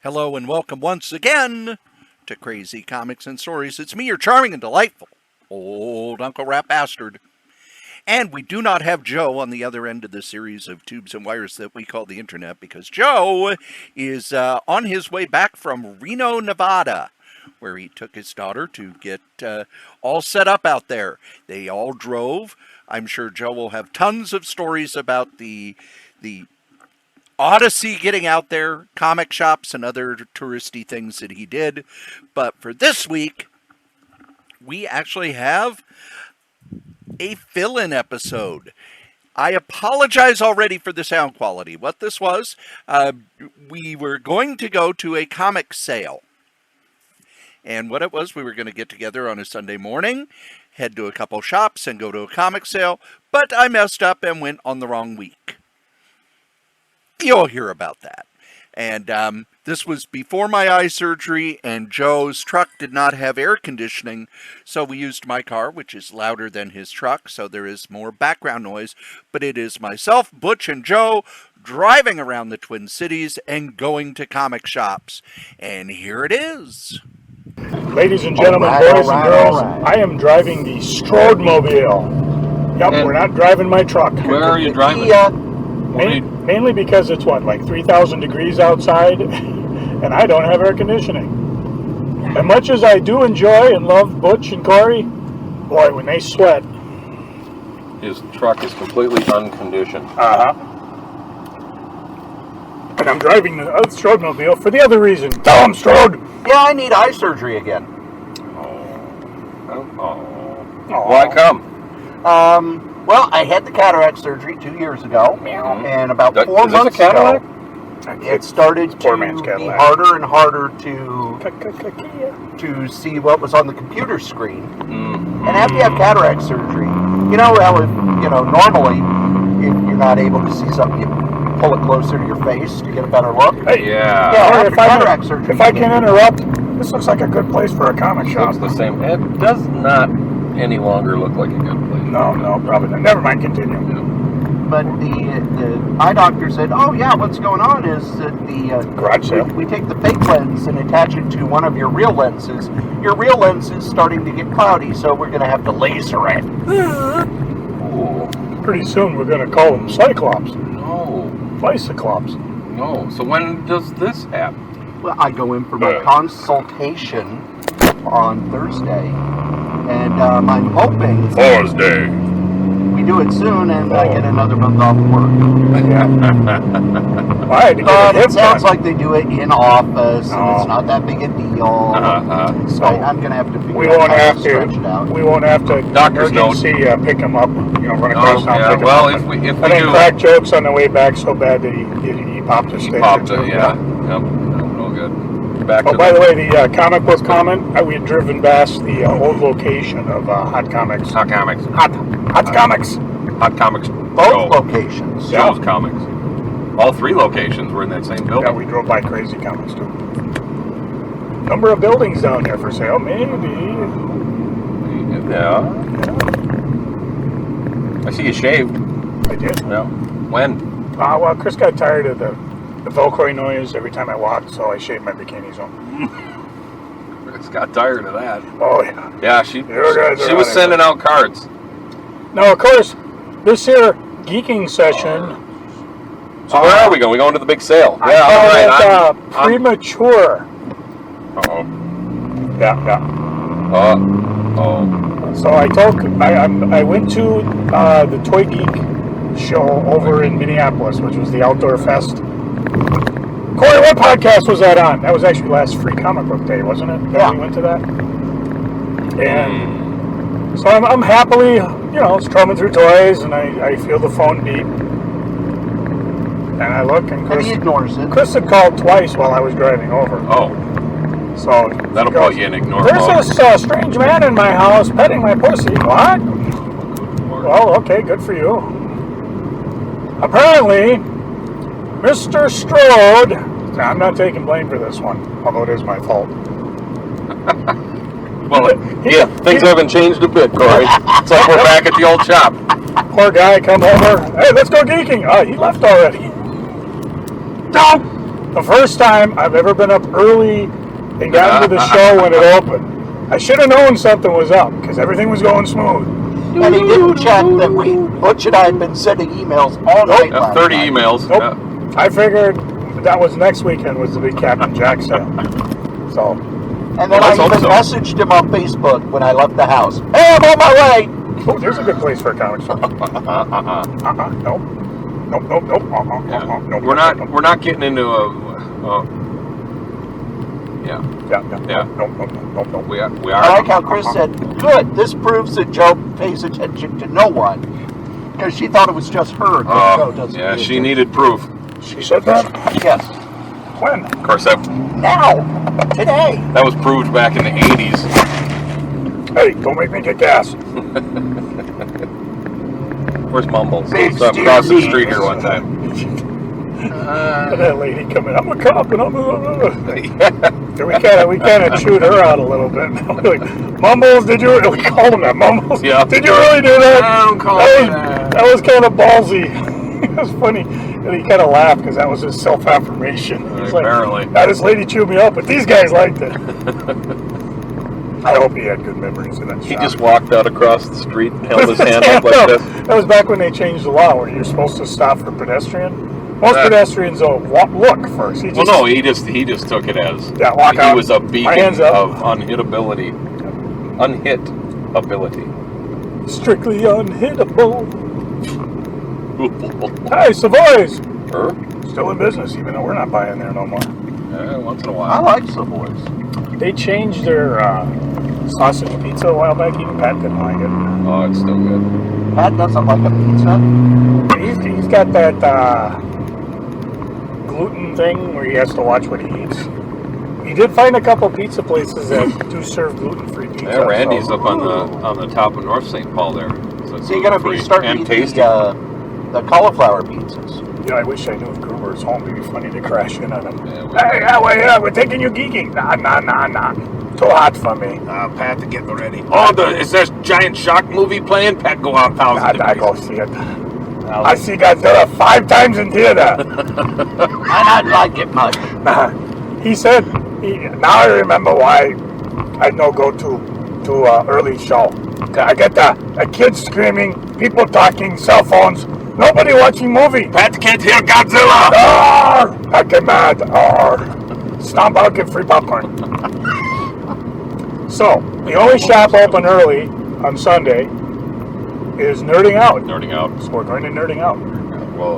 Hello and welcome once again to Crazy Comics and Stories. It's me, your charming and delightful old Uncle Rat Bastard. And we do not have Joe on the other end of the series of tubes and wires that we call the internet, because Joe is on his way back from Reno, Nevada, where he took his daughter to get all set up out there. They all drove. I'm sure Joe will have tons of stories about the Odyssey getting out there, comic shops, and other touristy things that he did. But for this week, we actually have a fill-in episode. I apologize already for the sound quality. What this was, we were going to go to a comic sale. And what it was, we were going to get together on a Sunday morning, head to a couple shops, and go to a comic sale. But I messed up and went on the wrong week. You'll hear about that. And this was before my eye surgery, and Joe's truck did not have air conditioning, so we used my car, which is louder than his truck, so there is more background noise. But it is myself, Butch, and Joe driving around the Twin Cities and going to comic shops. And here it is. Ladies and gentlemen, boys and girls, I am driving the Strodemobile. Yep, we're not driving my truck. Where are you driving? Mainly because it's like 3,000 degrees outside, and I don't have air conditioning. As much as I do enjoy and love Butch and Cory, boy, when they sweat. His truck is completely unconditioned. And I'm driving the Strodemobile for the other reason. Tell him, Strode! Yeah, I need eye surgery again. Why come? Well, I had the cataract surgery 2 years ago, and about 4 Is this months a Cadillac? ago, it started to Poor man's be Cadillac. harder and harder to see what was on the computer screen. And after you have cataract surgery, you know how normally if you're not able to see something, you pull it closer to your face to get a better look. Hey, Yeah. After cataract surgery, if I can interrupt, this looks like a good place for a comic shop. Looks the same. It does not any longer look like a good place. No, probably not. Never mind, continue. But the eye doctor said, "Oh yeah, what's going on is that Garage sale. we take the fake lens and attach it to one of your real lenses. Your real lens is starting to get cloudy, so we're going to have to laser it." Pretty soon we're going to call them Cyclops. No. Bicyclops. No. So when does this happen? Well, I go in for my consultation on Thursday, and I'm hoping Thursday. we do it soon and I get another month off work. It sounds like they do it in office, and it's not that big a deal. So I'm going to have to figure out how to stretch it out. We won't have to Doctor's emergency pick him up. Run across town, pick him well, up. if we I do, didn't crack jokes on the way back so bad that he popped his face. popped it. Yeah. Yep. No good. Back to By the way, the comic book comment, we had driven past the old location of Hot Comics. Hot Comics. Hot Comics. Hot Comics. Both locations. Joe's Comics. All 3 locations were in that same building. Yeah, we drove by Crazy Comics too. Number of buildings down there for sale, maybe. Yeah. I see you shaved. I did. Yeah. When? Well, Chris got tired of the Velcro noise every time I walked, so I shaved my bikini zone. Chris got tired of that. Oh, yeah. Yeah, she guys was sending out cards. Now, of course, this here geeking session... So where are we going? We going to the big sale? I call it premature. Uh-oh. Yeah. Uh-oh. So I went to the Toy Geek show over in Minneapolis, which was the Outdoor Fest. Cory, what podcast was that on? That was actually last Free Comic Book Day, wasn't it? Yeah. We went to that. And so I'm happily, strumming through toys, and I feel the phone beep. And I look, and And he ignores it. Chris had called twice while I was driving over. Oh. So That'll put you in ignore There's mode. this strange man in my house petting my pussy. What? Well, okay, good for you. Apparently, Mr. Strode... I'm not taking blame for this one, although it is my fault. Well, things haven't changed a bit, Cory. It's like we're back at the old shop. Poor guy come over. Hey, let's go geeking. He left already. No! The first time I've ever been up early and gotten to the show when it opened. I should have known something was up because everything was going smooth. And he didn't check that Butch and I had been sending emails all night. 30 emails. Nope. I figured that was next weekend was the big Captain Jack sale. So. And then I even messaged him on Facebook when I left the house. Hey, I'm on my way. Oh, there's a good place for a comic shop. Nope. Nope. We're not getting into a. Yeah. Nope. We are. I like how Chris said, "Good. This proves that Joe pays attention to no one," because she thought it was just her. Joe doesn't. Yeah, she needed proof. She said that. Yes. When? Of course, that Now. Today. was proved back in the 80s. Hey, don't make me get gas. Where's Mumbles? Big Across the Steve. street here one time. That lady coming, I'm a cop, and I'm we kind of chewed her out a little bit. We're like, Mumbles, did you? We called him that, Mumbles. Yeah. Did you really do that? I don't call him that. That was kind of ballsy. It was funny, and he kind of laughed because that was his self-affirmation. He's Apparently. like, "Now this lady chewed me up, but these guys liked it." I hope he had good memories of that. He just walked out across the street and held his hand up like No, this. that was back when they changed the law where you're supposed to stop for pedestrian. Most pedestrians will look first. He just took it as walk he out. was a My beacon hands up. of unhitability. Unhitability. Strictly unhittable. Hi, Savoy's. Still in business, even though we're not buying there no more. Once in a I while. like Savoy's. They changed their sausage pizza a while back. Even Pat didn't like it. Oh, it's still good. Pat doesn't like a pizza. He's got that gluten thing where he has to watch what he eats. He did find a couple pizza places that do serve gluten-free pizza. Yeah, Randy's up on the top of North St. Paul there. So you're going to be starting and to eat tasty. the cauliflower pizzas. Yeah, I wish I knew if Gruber was home. It'd be funny to crash in on him. Yeah, We're taking you geeking. Nah. Too hot for me. Pat, to get ready. Oh, is that giant shark movie playing? Pat, go out 1,000 I go degrees. see it. I see Godzilla 5 times in theater. I not like it much. He said, now I remember why I don't go to early show. I get the kids screaming, people talking, cell phones, nobody watching movie. Pat can't hear Godzilla. I get mad. Stomp out, get free popcorn. So, the only shop open early on Sunday is Nerding Out. Nerding out. So we're going to Nerding Out. Well,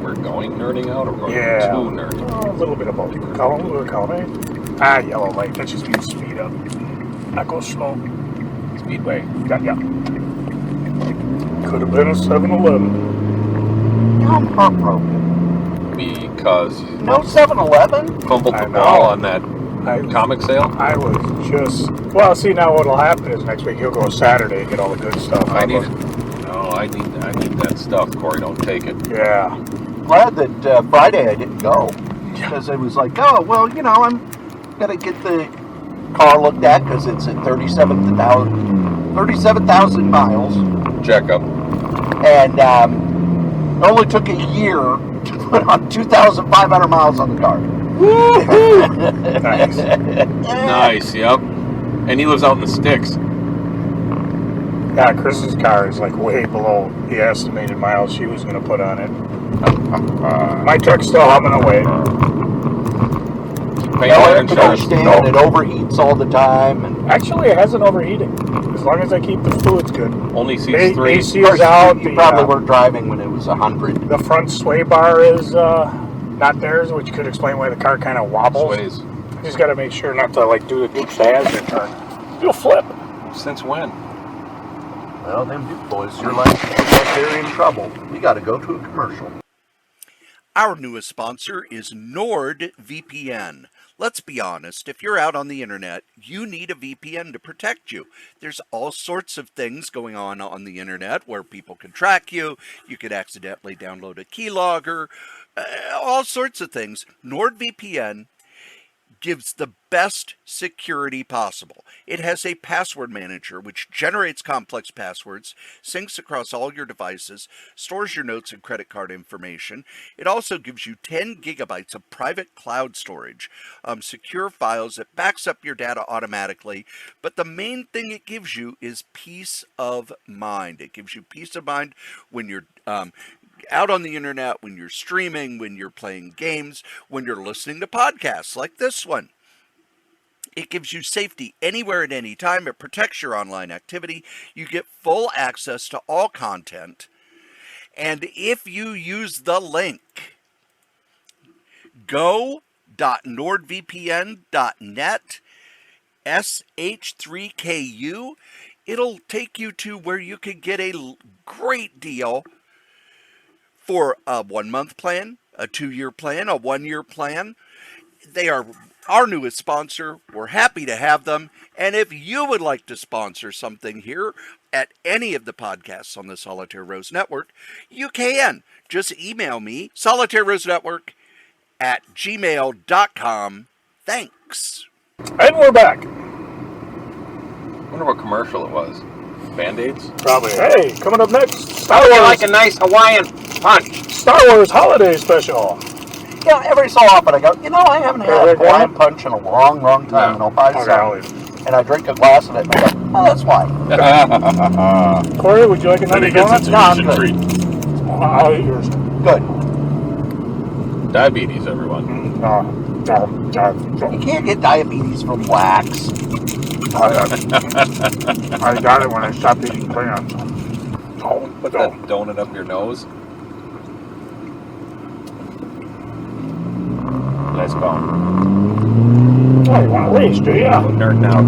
we're going nerding out or we're going Yeah. to nerding? A little bit of both. You could call them, yellow light. That just means speed up. Not go slow. Speedway. Yeah. Could have been a 7-Eleven. I'm heartbroken. Because you No 7-Eleven? fumbled I the know. ball on that I comic sale. I was just... Well, see, now what'll happen is next week he'll go Saturday and get all the good stuff. I need that stuff, Cory. Don't take it. Yeah. Glad that Friday I didn't go. Because I was like, oh, well, I'm going to get the car looked at because it's at 37,000 miles. Checkup. And it only took a year to put on 2,500 miles on the car. Nice. Nice. Yep. And he lives out in the sticks. Yeah, Chris's car is like way below the estimated miles she was going to put on it. My truck's still humming away. Paying I for have to insurance. understand it overheats all the time. And Actually, it hasn't overheated. As long as I keep the fluids good. Only seats 3. AC is out. you probably weren't driving when it was 100. The front sway bar is not theirs, which could explain why the car kind of wobbles. Sways. I just got to make sure not to do the Dukes of Hazzard turn. You'll flip. Since when? Well, them Duke boys, you're like they're in trouble. You got to go to a commercial. Our newest sponsor is NordVPN. Let's be honest, if you're out on the internet, you need a VPN to protect you. There's all sorts of things going on the internet where people can track you. You could accidentally download a keylogger, all sorts of things. NordVPN gives the best security possible. It has a password manager which generates complex passwords, syncs across all your devices, stores your notes and credit card information. It also gives you 10 gigabytes of private cloud storage, secure files that backs up your data automatically. But the main thing it gives you is peace of mind. It gives you peace of mind when you're out on the internet, when you're streaming, when you're playing games, when you're listening to podcasts like this one. It gives you safety anywhere at any time. It protects your online activity. You get full access to all content. And if you use the link go.nordvpn.net sh3ku, it'll take you to where you can get a great deal for a 1-month plan, a 2-year plan, a 1-year plan. They are our newest sponsor. We're happy to have them. And if you would like to sponsor something here at any of the podcasts on the Solitaire Rose Network, you can. Just email me, solitairerosenetwork@gmail.com. Thanks. And we're back. I wonder what commercial it was. Band-Aids? Probably. Hey, coming up next, Star I Wars. like a nice Hawaiian punch. Star Wars Holiday Special. Every so often I go, I haven't had a Hawaiian punch in a long, long time, and I'll buy some. And I drink a glass of it, and I go, oh, that's why. Cory, would you like another donut? No, I'm good. I'll eat yours. Good. Diabetes, everyone. You can't get diabetes from wax. I got it when I stopped eating crayons. Put that donut up your nose. Nice bone. Oh, you want to race, do you? Nerding out.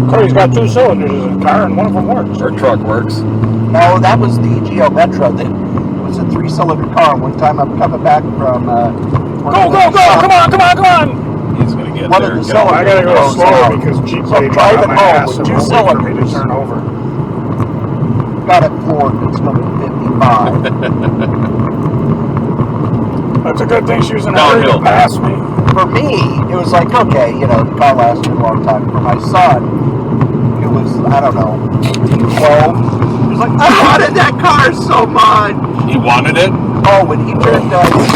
Cory's got 2 cylinders in his car, and one of them works. Our truck works. No, that was the Geo Metro. It was a 3-cylinder car. One time I'm coming back from... Go! Come on! He's going to get One there. of the Get over I there. gotta go slower because Geek So lady drive got it my home ass with and 2 won't wait for me to cylinders. turn over. Got it floored. It's going to be 55. That's a good thing she was in a hurry to pass me. For me, it was like, okay, the car lasted a long time. For my son, it was, I don't know, 12. He was like, I wanted that car so much. He wanted it? Oh, when he turned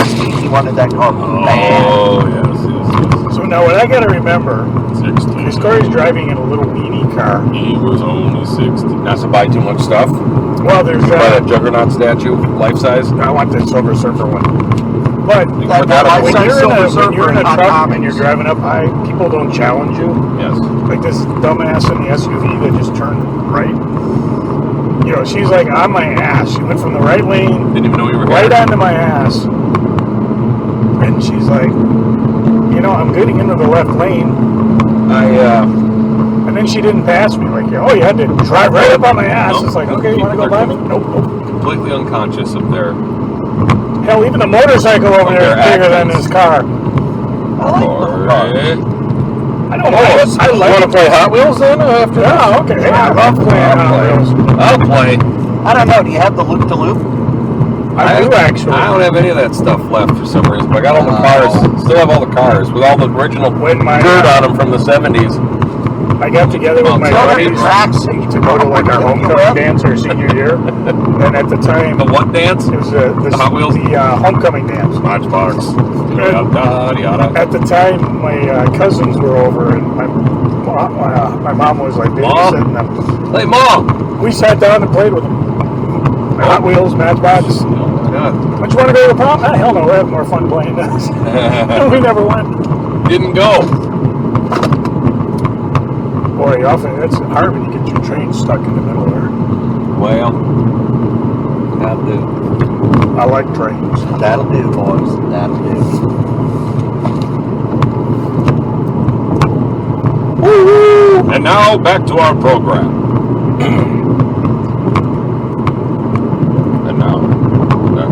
16, he wanted that car bad. Oh, yes. So now what I gotta remember 16. is Cory's driving in a little weenie car. He was only 16. Not to buy too much stuff. Well, there's Buy that Juggernaut statue, life size. I want the Silver Surfer one. But You That put that on when life-size you're in Silver a Surfer truck on and Commons. you're driving up high, people don't challenge you. Yes. Like this dumbass in the SUV that just turned right. She's like on my ass. She went from the right lane Didn't even know you were right here. onto my ass. And she's like, I'm getting into the left lane. And then she didn't pass me. Like, you had to drive right up on my ass. Nope. It's like, okay, you want to go by me? Nope. Completely unconscious of their... Hell, even the motorcycle over there is bigger than this car. I like little cars. I don't know. I You want to play Hot Wheels then? After Oh, okay. Yeah, I love playing Hot Wheels. I'll play. I don't know. Do you have the loop-to-loop? I do, actually. I don't have any of that stuff left for some reason, but I got all the cars. Still have all the cars with all the original When my dirt on them from the 70s. I got together with my Tell buddies me, to go to like our homecoming dance our senior year, and at the time The what dance? it was the Hot Wheels? homecoming dance. Matchbox. Yada, yada. At the time, my cousins were over, and my mom was like babysitting them. Hey, Mom! We sat down and played with them. Hot Wheels, Matchbox. Oh, my God. Don't you want to go to the prom? Hell no, we're having more fun playing this. We never went. Didn't go. Boy, often it's hard when you get your train stuck in the middle there. Well, that'll do. I like trains. That'll do, boys. That'll do. Woo-hoo! And now back to our program. And now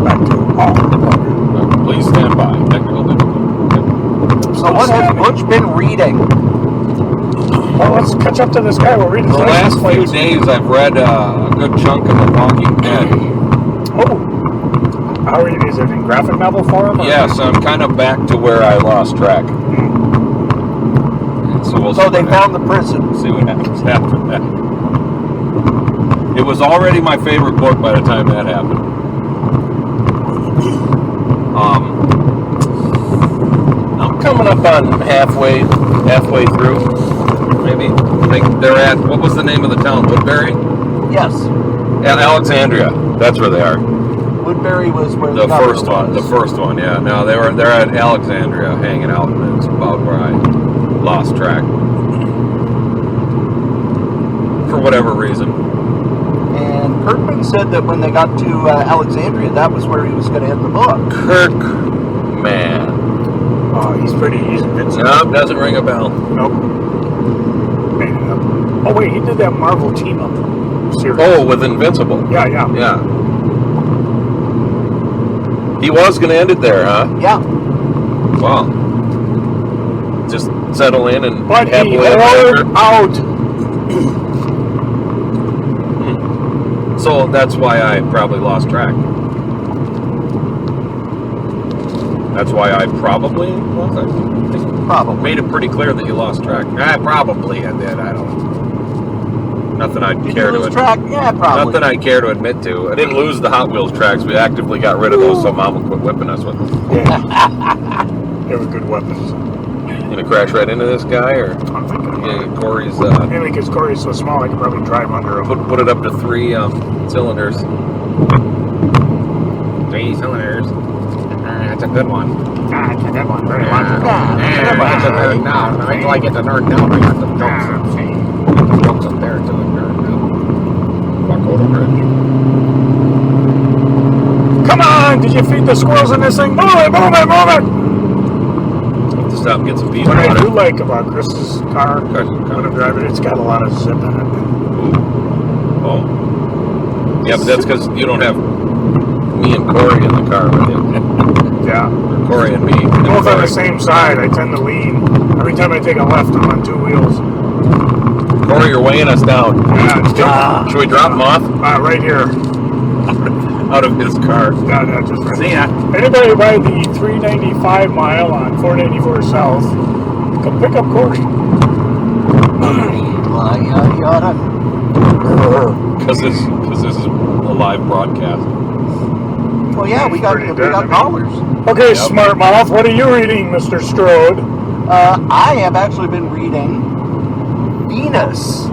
back to our program. Please stand by. Technical difficulty. So what has Butch been reading? Well, let's catch up to this guy. We'll read his The last license few plates. days, I've read a good chunk of The Walking Dead. Oh. How are you? Is it in graphic novel form? Or? Yes, I'm kind of back to where I lost track. So we'll So see they what found the prison. happens. See what happens after that. It was already my favorite book by the time that happened. I'm coming up on halfway through. Maybe. I think they're at, what was the name of the town? Woodbury? Yes. At Alexandria. That's where they are. Woodbury was where The governor first one. was. The first one, yeah. No, they're at Alexandria hanging out, and it's about where I lost track. For whatever reason. And Kirkman said that when they got to Alexandria, that was where he was going to end the book. Kirkman. Oh, he's invincible. Nope, doesn't ring a bell. Nope. Made it up. Oh, wait, he did that Marvel team-up series. Oh, with Invincible. Yeah. Yeah. He was going to end it there, huh? Yeah. Wow. Just settle in and But he happily ever after. rolled out. So that's why I probably lost track. That's why I probably lost. I think Probably. made it pretty clear that you lost track. Probably I did. I don't know. Nothing I'd Did care you to lose admit. track? Yeah, probably. Nothing I care to admit to. I didn't lose the Hot Wheels tracks. We actively got rid of those so Mom would quit whipping us with them. Yeah. They were good weapons. You gonna crash right into this guy, or I'm thinking yeah, Cory's mainly because Cory's so small, I could probably drive under him. put it up to 3 cylinders. 3 cylinders. That's a good one. Ah, it's a good one. Very No, wait till I get the nerd down. I got some jokes. Some jokes up there to the nerd down. Walk over bridge. Come on! Did you feed the squirrels in this thing? Move it! Have to stop and get some peas What I do water. like about Chris's car, when I'm driving it, it's got a lot of zip in it. Oh. Yeah, but that's because you don't have me and Cory in the car with you. Yeah. Or Cory and me. Both on the same side, I tend to lean. Every time I take a left, I'm on 2 wheels. Cory, you're weighing us down. Yeah, Should we drop him off right here. out of his car? Yeah, just right. See ya. Anybody by the 395 mile on 494 South, come pick up Cory. Because this is a live broadcast. Well, yeah, we got Pretty dead, I mean. callers. Okay, Yep. smart mouth, what are you reading, Mr. Strode? I have actually been reading Venus.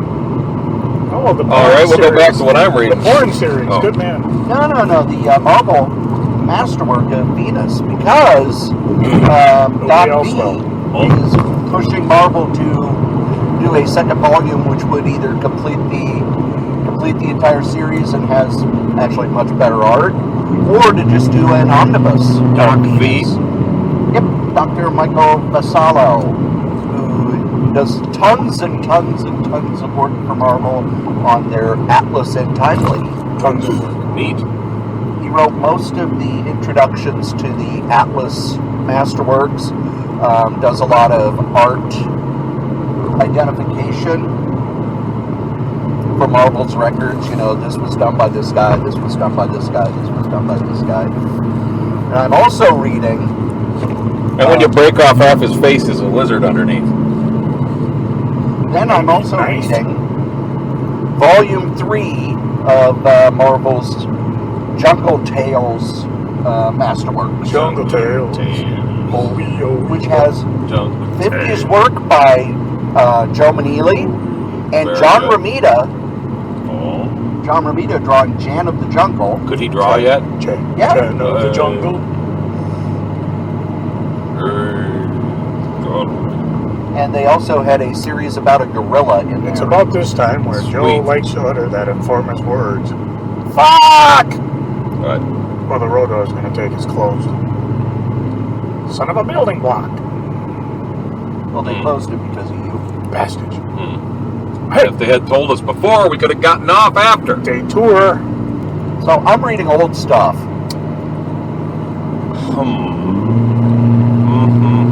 Oh, the porn All right, we'll go series. back to what I'm The reading. porn series, Oh. good man. No, the Marvel masterwork of Venus, because Doc B is pushing Marvel to do a second volume, which would either complete the entire series and has actually much better art, or to just do an omnibus. Doc V? Venus. Yep, Dr. Michael Vassallo, who does tons and tons and tons of work for Marvel on their Atlas and Timely. Tons of work. Neat. He wrote most of the introductions to the Atlas Masterworks, does a lot of art identification for Marvel's records. You know, this was done by this guy, this was done by this guy, this was done by this guy. And I'm also reading... And when you break off half his face, there's a lizard underneath. Then I'm also Nice. reading Volume 3 of Marvel's Jungle Tales Masterworks, Jungle Tales. which has Jungle 50s work by Joe Maneely and Very John good. Romita. Oh. John Romita drawing Jan of the Jungle. Could he draw yet? Yeah. Jan of the Jungle. And they also had a series about a gorilla in there. It's about this time where Joe Sweet. likes to utter that infamous words. Fuck! But Well, the road I was going to take is closed. Son of a building block. Well, they closed it because of you. Bastards. if they had told us before, we could have gotten off after. Detour. So I'm reading old stuff.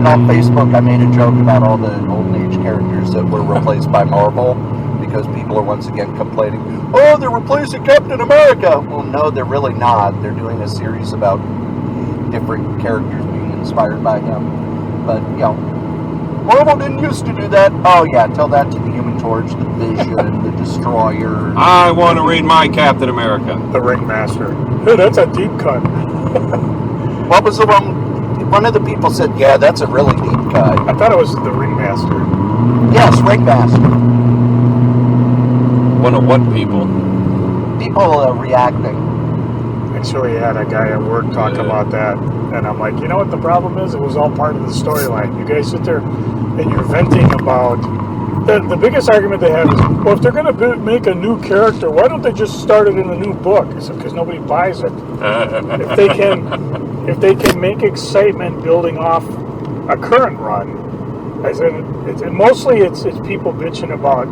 And on Facebook, I made a joke about all the Golden Age characters that were replaced by Marvel, because people are once again complaining, oh, they're replacing Captain America. Well, no, they're really not. They're doing a series about different characters being inspired by him. But, you know, Marvel didn't used to do that. Oh yeah, tell that to the Human Torch, the Vision, the Destroyer. I want to read my Captain America. The Ringmaster. Dude, that's a deep cut. What was the one? One of the people said, yeah, that's a really deep cut. I thought it was the Ringmaster. Yes, Ringmaster. One of what people? People reacting. Actually, had a guy at work talk about that, and I'm like, you know what the problem is? It was all part of the storyline. You guys sit there and you're venting about. The biggest argument they have is, well, if they're going to make a new character, why don't they just start it in a new book? I said, because nobody buys it. If they can make excitement building off a current run, I said, mostly it's people bitching about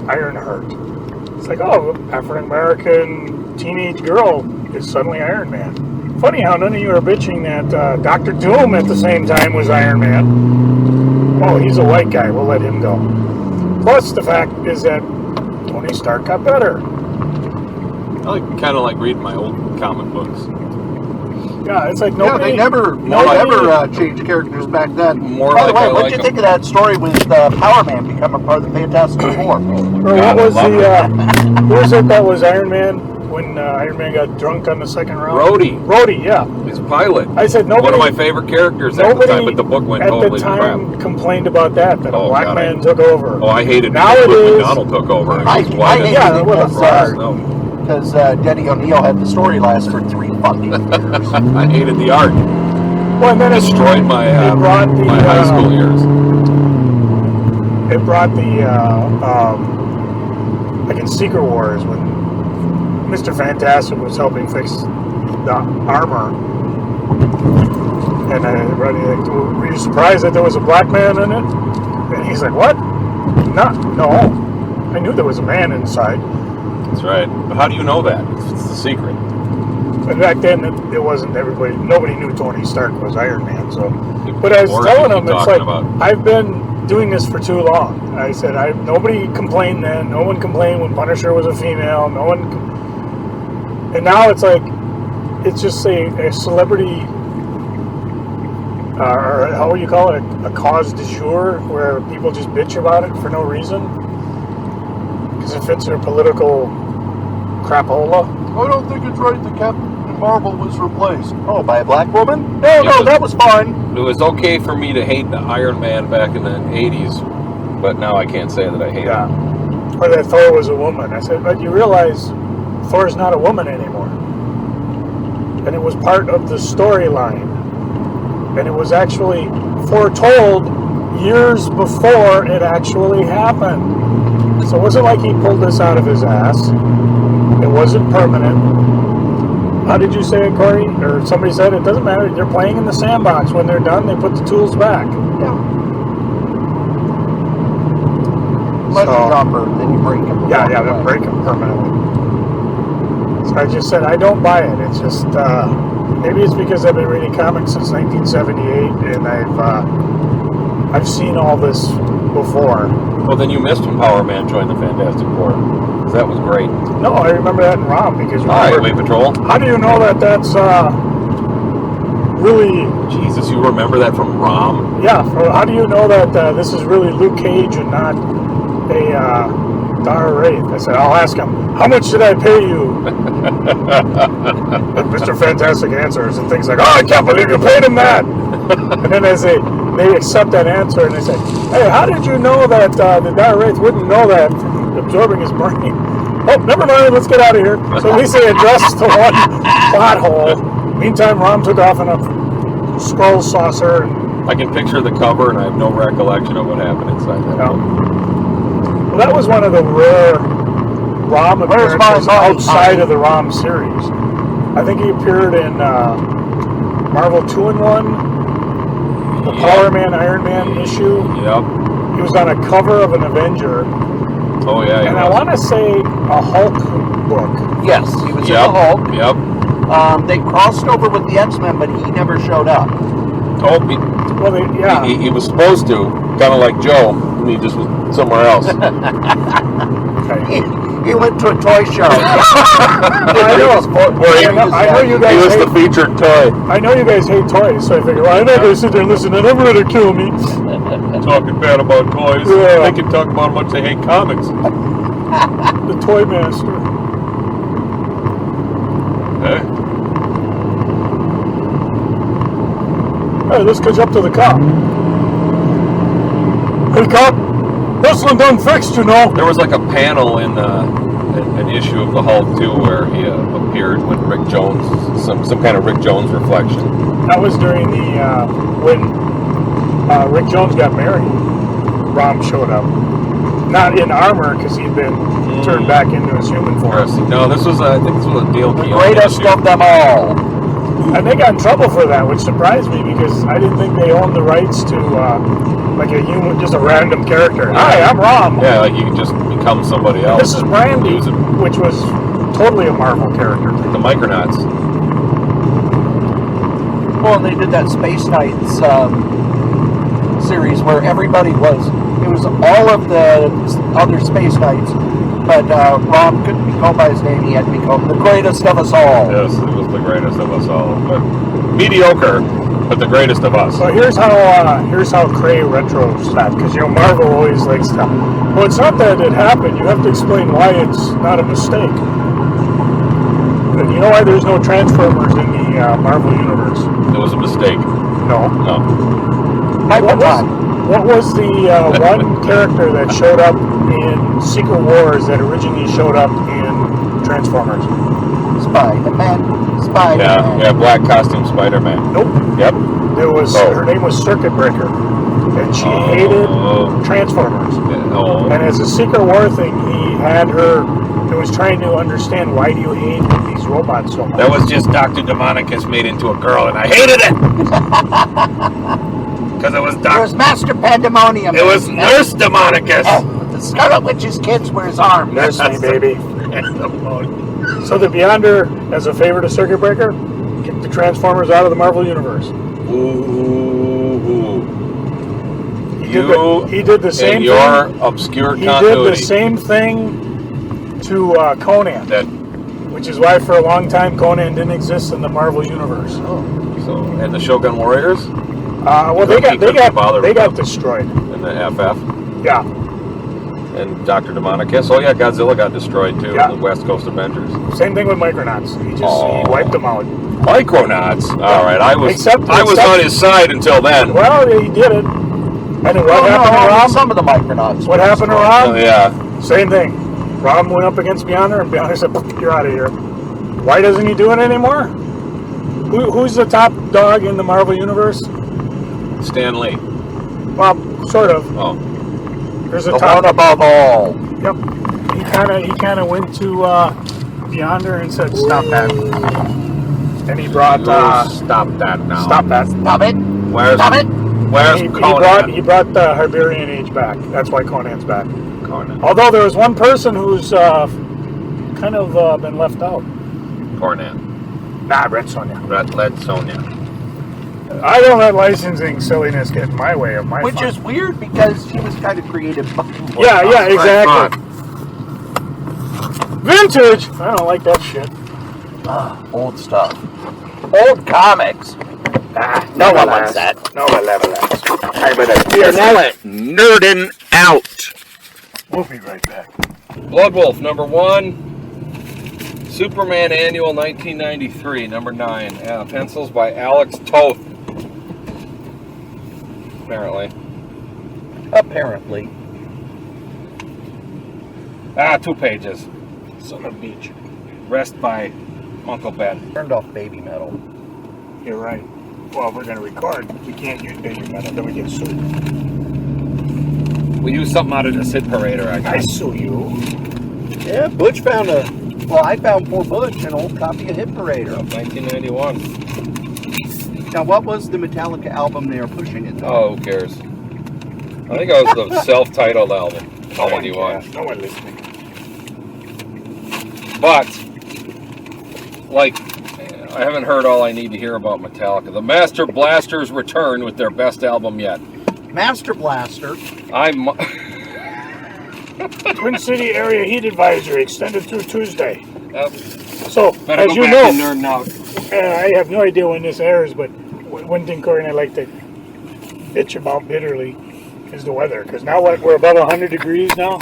Ironheart. It's like, oh, African American teenage girl is suddenly Iron Man. Funny how none of you are bitching that Dr. Doom at the same time was Iron Man. Oh, he's a white guy. We'll let him go. Plus, the fact is that Tony Stark got better. I kind of like reading my old comic books. Yeah, it's like nobody. Yeah, they never changed characters back then. More By the like way, I what like did you them. think of that story with Power Man becoming part of the Fantastic Four? Or what was who was it that was Iron Man when Iron Man got drunk on the second round? Rhodey, yeah. His pilot. I said nobody. One of my favorite characters at the time, but the book went at totally the to time crap. complained about that a Oh, black God, man took over. Oh, I hated Nowadays- when McDonald took over. I hated Yeah, it well, because Denny O'Neil had the story last for 3 fucking years. I hated the art. Well, and then it Destroyed my brought the, my high school years. It brought the like in Secret Wars when Mr. Fantastic was helping fix the armor, and everybody like, were you surprised that there was a black man in it? And he's like, what? No, I knew there was a man inside. That's right. But how do you know that? It's the secret. But back then, it wasn't everybody. Nobody knew Tony Stark was Iron Man. So, but I was Or telling you him, it's talking like about? I've been doing this for too long. I said, nobody complained then. No one complained when Punisher was a female. No one. And now it's like, it's just a celebrity, or how would you call it, a cause du jour, where people just bitch about it for no reason because it fits their political crapola. I don't think it's right that Captain Marvel was replaced. Oh, by a black woman? No, Yeah, that was fine. It was okay for me to hate the Iron Man back in the 80s, but now I can't say that I hate Yeah. him. Or that Thor was a woman. I said, but you realize Thor's not a woman anymore. And it was part of the storyline. And it was actually foretold years before it actually happened. So it wasn't like he pulled this out of his ass. It wasn't permanent. How did you say it, Cory? Or somebody said it doesn't matter. They're playing in the sandbox. When they're done, they put the tools back. Yeah. Let you jumper, then you break him. Yeah, they'll break them permanently. So I just said, I don't buy it. It's just, maybe it's because I've been reading comics since 1978, and I've seen all this before. Well, then you missed when Power Man joined the Fantastic Four. 'Cause that was great. No, I remember that in ROM, because Highway Patrol. how do you know that that's, really, Jesus, you remember that from ROM? yeah, how do you know that this is really Luke Cage and not a, Dara Wraith? I said, I'll ask him, how much did I pay you? And Mr. Fantastic answers and things like, oh, I can't believe you paid him that. And then as they accept that answer and they say, hey, how did you know that the Dara Wraith wouldn't know that from absorbing his brain? Oh, never mind, let's get out of here. So at least they addressed the one plot hole. Meantime, Rom took off in a skull saucer. And, I can picture the cover, and I have no recollection of what happened inside that yeah. book. Well, that was one of the rare ROM appearances outside of the ROM series. I think he appeared in Marvel 2-in-1, the Power Man Iron Man issue. Yep. He was on a cover of an Avenger. Oh, yeah. And I want to say a Hulk book. Yes, he was in the Yep. Hulk. Yep. They crossed over with the X-Men, but he never showed up. Oh, Well, yeah. he was supposed to, kind of like Joe, and he just was somewhere else. Okay. He went to a toy show. I know you guys. He was the featured toy. I know you guys hate toys, so I figured, well, I'm not going to sit there and listen to them. They're kill me. Talking bad about toys. Yeah. They can talk about how much they hate comics. The Toy Master. Hey. Hey, this gets up to the cop. Hey, cop. Wrestling done fixed, you know. There was like a panel in an issue of the Hulk too, where he appeared with Rick Jones, some kind of Rick Jones reflection. That was during the when Rick Jones got married. Rom showed up, not in armor because he'd been turned back into his human form. No, this was I think this was a deal. The greatest of them all. And they got in trouble for that, which surprised me because I didn't think they owned the rights to like a human, just a random character. Hi, I'm Rom. Yeah, like you could just become somebody else. This is Brandy, which was totally a Marvel character. The Micronauts. Well, they did that Space Knights series where everybody it was all of the other Space Knights, but Rom couldn't be called by his name. He had to be called the greatest of us all. Yes, it was the greatest of us all. But mediocre, but the greatest of us. So here's how Kray retros that, because Marvel always likes to. Well, it's not that it happened. You have to explain why it's not a mistake. And you know why there's no Transformers in the Marvel universe? It was a mistake. No. What was the one character that showed up in Secret Wars that originally showed up in Transformers? Spider-Man. Yeah, black costume Spider-Man. Nope. Yep. Her name was Circuit Breaker, and she hated Transformers. Oh. And as a Secret War thing, he had her. It was trying to understand why do you hate these robots so much. That was just Dr. Demonicus made into a girl, and I hated it! Because it was It was Master Pandemonium. It was Nurse Demonicus! The Scarlet Witch's kids were his arms. Nurse me, baby. So the Beyonder, as a favor to Circuit Breaker, kicked the Transformers out of the Marvel Universe. Ooh. He did the same thing. Your obscure continuity. He did the same thing to Conan. Which is why for a long time Conan didn't exist in the Marvel Universe. So, and the Shogun Warriors? Well, they got destroyed. In the FF? Yeah. And Dr. Demonicus? Oh yeah, Godzilla got destroyed too in the West Coast Avengers. Same thing with Micronauts. He wiped them out. Micronauts? Alright, I was Except on his side until then. Well, he did it. And what happened to Rom? Some of the Micronauts. What happened to Rom? Oh, yeah. Same thing. Rom went up against Beyonder, and Beyonder said, "You're out of here." Why doesn't he do it anymore? Who's the top dog in the Marvel Universe? Stan Lee. Well, sort of. Oh. There's a The top one above all. Yep. He kind of went to Beyonder and said, "Stop that." And he brought. Stop that now. Stop that. Stop it. Where's Conan? He brought the Hibernian Age back. That's why Conan's back. Conan. Although there was one person who's kind of been left out. Conan. Nah, Red Sonja. Red Sonja. I don't let licensing silliness get in my way of my Which fun. is weird because she was kind of created by Yeah, exactly. Vintage! I don't like that shit. Old stuff. Old comics. No one likes that. No one likes that. We are now nerding out. We'll be right back. Blood Wolf, number 1. Superman Annual 1993, number 9. Pencils by Alex Toth. Apparently. 2 pages. Son of a beach. Rest by Uncle Ben. Turned off baby metal. You're right. Well, if we're going to record, we can't use baby metal, then we get sued. We use something out of this hit parader, I I guess. sue you. Yeah, Butch found I found for Butch an old copy of Hit Parader. 1991. Now, what was the Metallica album they were pushing it to? Oh, who cares? I think it was the self-titled album. 91. No one listening. But, like, I haven't heard all I need to hear about Metallica. The Master Blasters return with their best album yet. Master Blaster. Twin City Area Heat Advisory extended through Tuesday. Yep. So, Better as go you back know, and nerd out. I have no idea when this airs, but one thing Cory and I like to bitch about bitterly is the weather. Because now we're above 100 degrees now.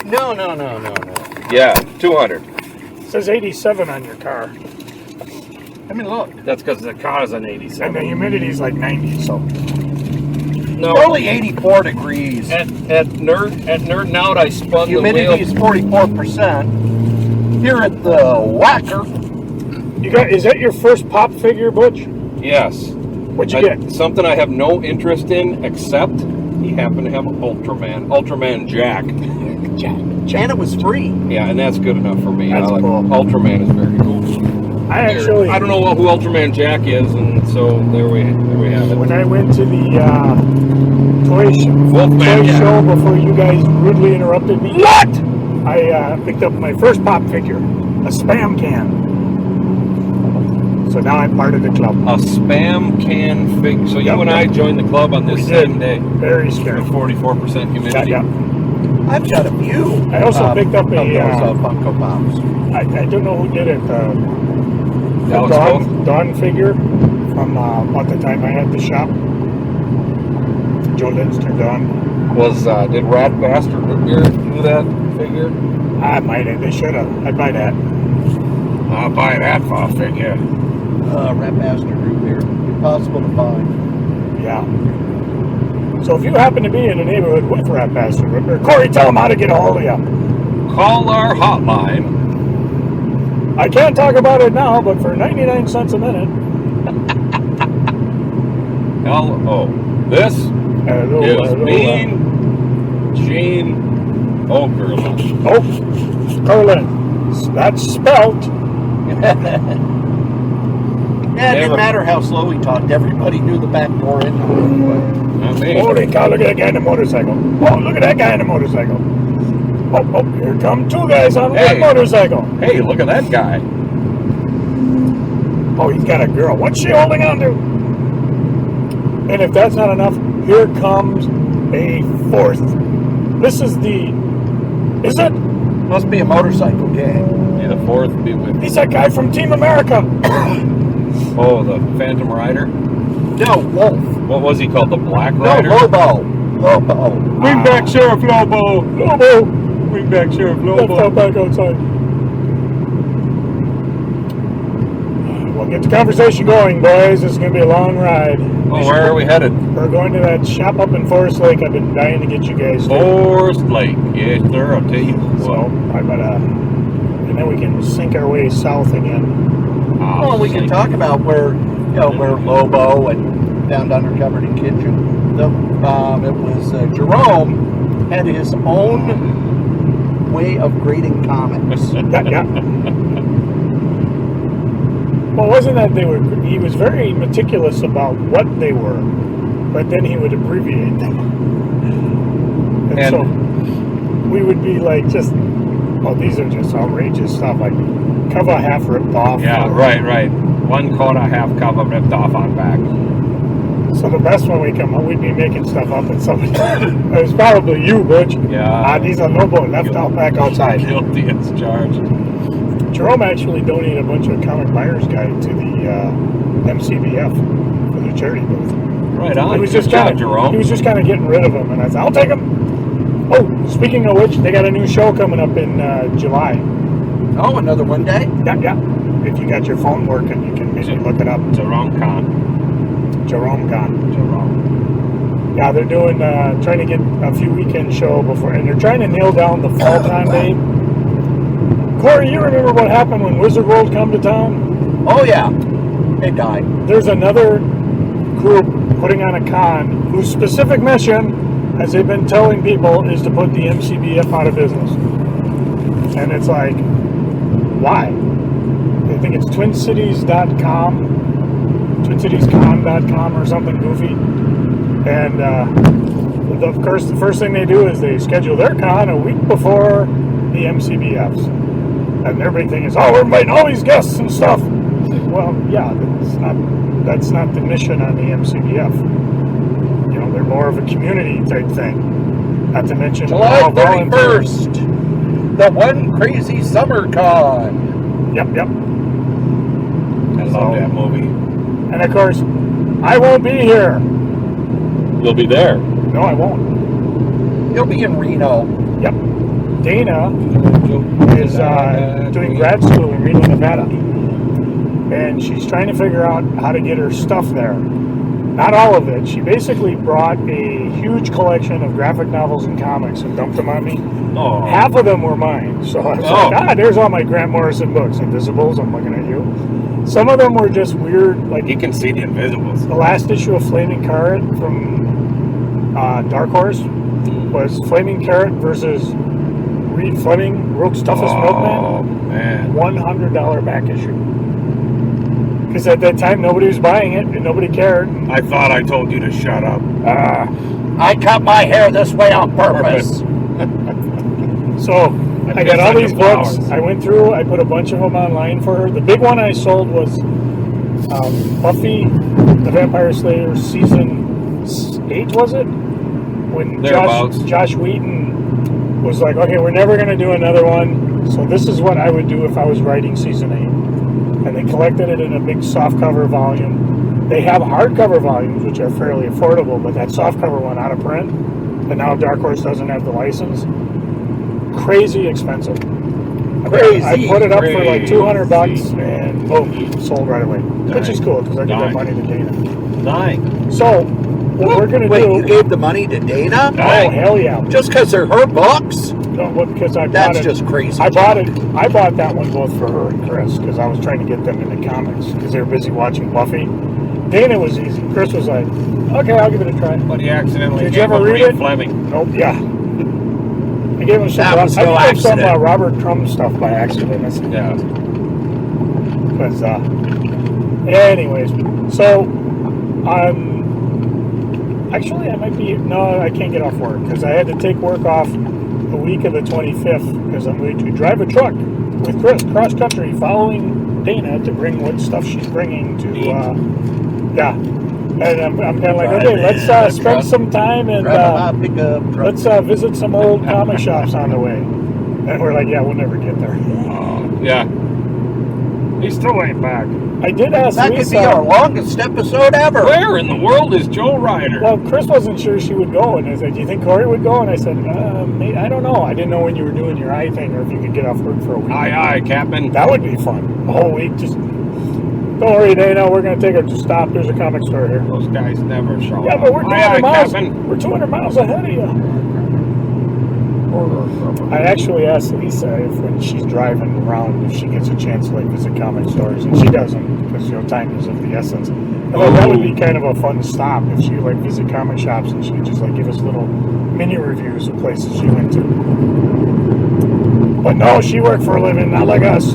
No. Yeah, 200. It says 87 on your car. I mean, look. That's because the car's an And 87. the humidity is like 90, so. No. Only 84 degrees. At Nerd Out, I spun Humidity the wheel. is 44%. Here at the Whacker, Is that your first pop figure, Butch? Yes. What'd you get? Something I have no interest in, except he happened to have an Ultraman Jack. and it was free. Yeah, and that's good enough for me. That's cool. Ultraman is very cool. I I don't know who Ultraman Jack is, and so there we have it. When I went to the toy Wolfman, yeah. show before you guys rudely interrupted me, I picked up my first pop figure, a Spam can. So now I'm part of the club. A Spam can fig. So you and I joined the club on this same day. Very scary. 44% humidity. Yeah. I've got a few. I also picked up of those Funko Pops. I don't know who did it. Alex Dawn figure from about the time I had the shop. Joe Lindster Dawn. Did Rat Bastard Root Beer do that figure? I might have. They should have. I'd buy that. I'll buy that for a figure. Rat Bastard Root Beer. Impossible to find. Yeah. So if you happen to be in a neighborhood with Rat Bastard Root Beer, Cory, tell them how to get a hold of you. Call our hotline. I can't talk about it now, but for 99 cents a minute. This Hello, is Mean Gene Okerlund. Oh, Curlin. That's spelt. Yeah, it didn't matter how slow he talked. Everybody knew the back door into it anyway. Not me. Holy cow, look at that guy in the motorcycle. Oh, look at that guy in the motorcycle. Oh, here come two guys on one motorcycle. Hey, look at that guy. Oh, he's got a girl. What's she holding on to? And if that's not enough, here comes a fourth. This is is it? Must be a motorcycle gang. Yeah, the fourth be with. He's that guy from Team America. Oh, the Phantom Rider. No, Wolf. What was he called? The Black No, Rider. Lobo. Wingback Sheriff Lobo. Wingback Sheriff Left Lobo. out back outside. We'll get the conversation going, boys. This is going to be a long ride. Oh, where are we headed? We're going to that shop up in Forest Lake. I've been dying to get you guys to. Forest Lake. Yes, sir. I'll tell you So, what. I better. And then we can sink our way south again. Well, we can talk about where Lobo and Down Undercovered in Kitchen. It was Jerome had his own way of grading comics. Yeah. Well, wasn't that he was very meticulous about what they were, but then he would abbreviate them. And so we would be like these are just outrageous stuff, like cover half ripped off. Yeah, right. 1/4 half cover ripped off on back. So the best when we come up, we'd be making stuff up and somebody, it was probably you, Butch. Yeah. These are Lobo left out back outside. Guilty as charged. Jerome actually donated a bunch of comic buyer's guide to the MCBF for the charity booth. Right on. He was Good just job, kind of Jerome. getting rid of them, and I said, I'll take them. Oh, speaking of which, they got a new show coming up in July. Oh, another one day? Yeah. If you got your phone working, you can maybe look it up. Jerome Con. Jerome. Yeah, they're doing trying to get a few weekend show before, and they're trying to nail down the fall time date. Cory, you remember what happened when Wizard World come to town? Oh, yeah. They died. There's another group putting on a con whose specific mission, as they've been telling people, is to put the MCBF out of business. And it's like, why? I think it's twincities.com, twincitiescon.com or something goofy. And of course, the first thing they do is they schedule their con a week before the MCBF's. And their big thing is, we're inviting all these guests and stuff. Well, yeah, that's not the mission on the MCBF. They're more of a community type thing. Not to mention July all volunteers. 31st. The One Crazy Summer Con. Yep. I love that movie. And of course, I won't be here. You'll be there. No, I won't. You'll be in Reno. Yep. Dana is doing grad school in Reno, Nevada. And she's trying to figure out how to get her stuff there. Not all of it. She basically brought a huge collection of graphic novels and comics and dumped them on me. Oh. Half of them were mine. So I was like, there's all my Grant Morrison books. Invisibles, I'm looking at you. Some of them were just weird. Like, You can see the Invisibles. the last issue of Flaming Carrot from Dark Horse was Flaming Carrot versus Reed Fleming, World's Toughest Milkman. Oh, man. $100 back issue. Because at that time, nobody was buying it and nobody cared. I thought I told you to shut up. I cut my hair this way on purpose. So I got pissed all on these your books. flowers. I went through, I put a bunch of them online for her. The big one I sold was Buffy the Vampire Slayer season 8, was it? When Thereabouts. Josh Wheaton was like, okay, we're never going to do another one. So this is what I would do if I was writing season 8. And they collected it in a big softcover volume. They have hardcover volumes, which are fairly affordable, but that softcover went out of print. And now Dark Horse doesn't have the license. Crazy expensive. I put it up for like $200 and boom, sold right away. Which is cool because I give that money to Dana. Nine. So, what we're going to Wait, do... you gave the money to Dana? Oh, hell yeah. Just because they're her books? No, because I bought That's it. just crazy. I bought it. I bought that one both for her and Chris because I was trying to get them into comics because they were busy watching Buffy. Dana was easy. Chris was like, okay, I'll give it a try. But he accidentally Did you gave ever him read Reed it? Fleming. Nope, yeah. I gave him some, That was no I gave him some accident. Robert Crumb stuff by accident. I said, Yeah. Because, anyways, so, actually, I might be, no, I can't get off work because I had to take work off the week of the 25th because I'm going to drive a truck with Chris cross country following Dana to bring what stuff she's bringing to, yeah. And I'm kind of like, okay, let's spend some time and let's visit some old comic shops on the way. And we're like, yeah, we'll never get there. Yeah. He still ain't back. I did ask That Lisa. could be our longest episode ever. Where in the world is Joe Ryder? Well, Chris wasn't sure she would go, and I said, do you think Cory would go? And I said, I don't know. I didn't know when you were doing your eye thing or if you could get off work for a week. Aye, Captain. That would be fun. A whole week. Just don't worry, Dana. We're going to take a stop. There's a comic store here. Those guys never show Yeah, up. but we're 200 miles. Captain. We're 200 miles ahead of you. I actually asked Lisa if when she's driving around if she gets a chance to like visit comic stores, and she doesn't because time is of the essence. And like, that would be kind of a fun stop if she like visit comic shops and she could just like give us little mini reviews of places she went to. But no, she worked for a living, not like us.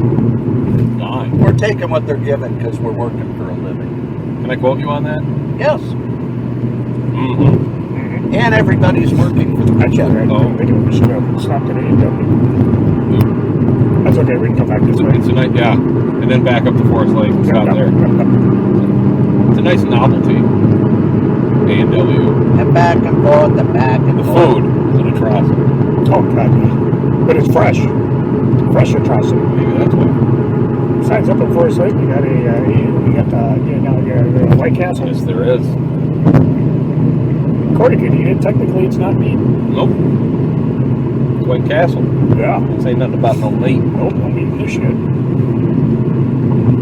Nine. We're taking what they're given because we're working for a living. Can I quote you on that? Yes. Mm-hmm. And everybody's working for the Actually, I Oh. didn't think we should have stopped at A&W. That's okay, we can come back this way. It's a nice, yeah. And then back up to Forest Lake and stop there. It's a nice novelty. A&W. And back and forth and back and The forth. food is an atrocity. Oh, God, yeah. But it's fresh. Fresh atrocity. Maybe that's why. Besides, up in Forest Lake, we got the White Castle. Yes, there is. Cory could eat it. Technically, it's not meat. Nope. It's White Castle. Yeah. Don't say nothing about no meat. Nope, I'm eating this shit.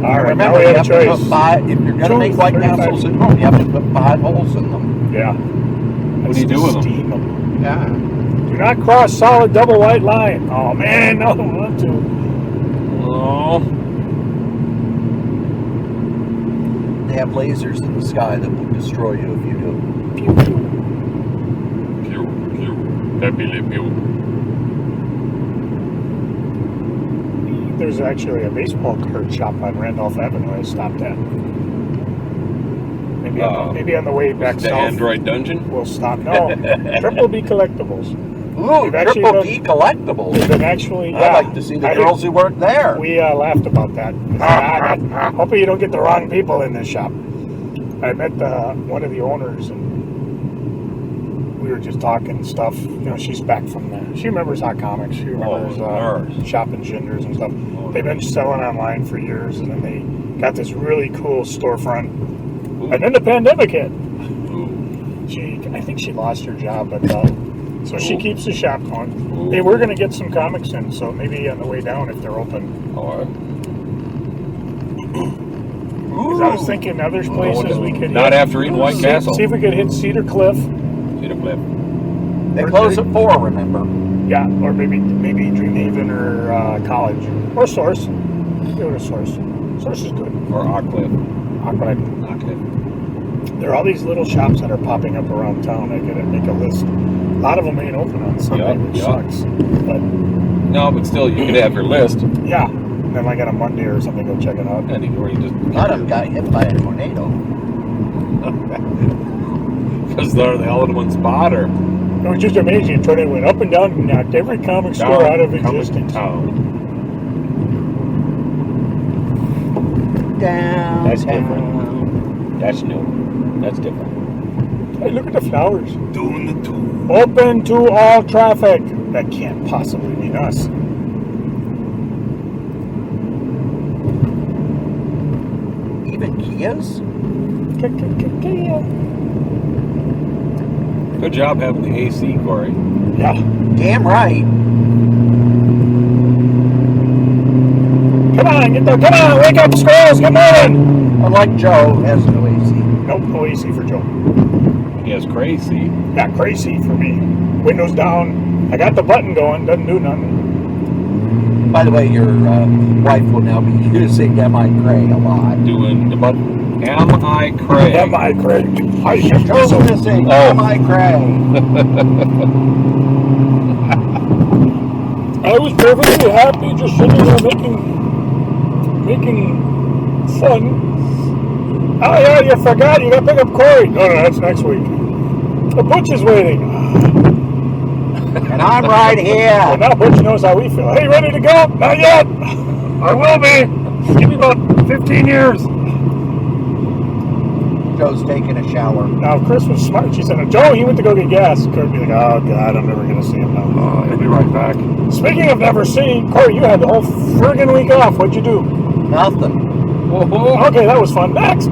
All right, now Remember, we you have a have to choice. put five, if you're going to make White Castles at home, you have to put 5 holes in them. Yeah. What do you do with them? Steam them. Yeah. Do not cross solid double white line. Oh, man, no, I don't want to. Oh. They have lasers in the sky that will destroy you if you do. Pew, pew. Pew, pew. Pew, pew. There's actually a baseball card shop on Randolph Avenue I stopped at. Maybe on the way back The south. Android Dungeon? We'll stop. No, Triple B Collectibles. Ooh, They've actually Triple done- B Collectibles. They've been actually, yeah. I'd like to see the girls who work there. We laughed about that. Hopefully you don't get the wrong people in this shop. I met one of the owners, and we were just talking stuff. You know, she's back from there. She remembers Hot Comics. She remembers shopping genders and stuff. They've been selling online for years, and then they got this really cool storefront. Ooh. And then the pandemic hit. I think she lost her job, but so she keeps the shop going. Ooh. Hey, we're going to get some comics in, so maybe on the way down if they're open. All right. Because I was thinking there's places we could not hit. After eating White Castle. See if we could hit Cedar Cliff. Cedar Cliff. They close at 4, remember? Yeah, or maybe Dreamhaven or College. Or Source. Go to Source. Source is good. Or Ockcliff. Ockcliff. There are all these little shops that are popping up around town. I gotta make a list. A lot of them ain't open on Sunday, which sucks. But no, but still, you could have your list. Yeah. Then like on a Monday or something, go check it out. Or you just a lot of them got hit by a tornado. Because they're the all in one spot, or? It was just amazing. The tornado went up and down and knocked every comic store out of existence. Down. That's different. That's new. That's different. Hey, look at the flowers. Doing the tour. Open to all traffic. That can't possibly mean us. Even Kias? Kia. Good job having the AC, Cory. Yeah. Damn right. Come on, wake up, squirrels, good morning. Unlike Joe, has no AC. Nope, no AC for Joe. He has crazy. Yeah, crazy for me. Windows down. I got the button going, doesn't do nothing. By the way, your wife will now be using M.I. Kray a lot. Doing the button. M.I. Kray. M.I. Kray. She's going to say M.I. Kray. I was perfectly happy just sitting there making fun. Oh yeah, you forgot. You got to pick up Cory. No, that's next week. The Butch is waiting. And I'm right here. Well, now Butch knows how we feel. Hey, ready to go? Not yet. I will be. Give me about 15 years. Joe's taking a shower. Now, Chris was smart. She said, Joe, he went to go get gas. Cory would be like, oh, God, I'm never going to see him now. Oh, he'll be right back. Speaking of never seeing, Cory, you had the whole friggin' week off. What'd you do? Nothing. Whoa. Okay, that was fun. Next.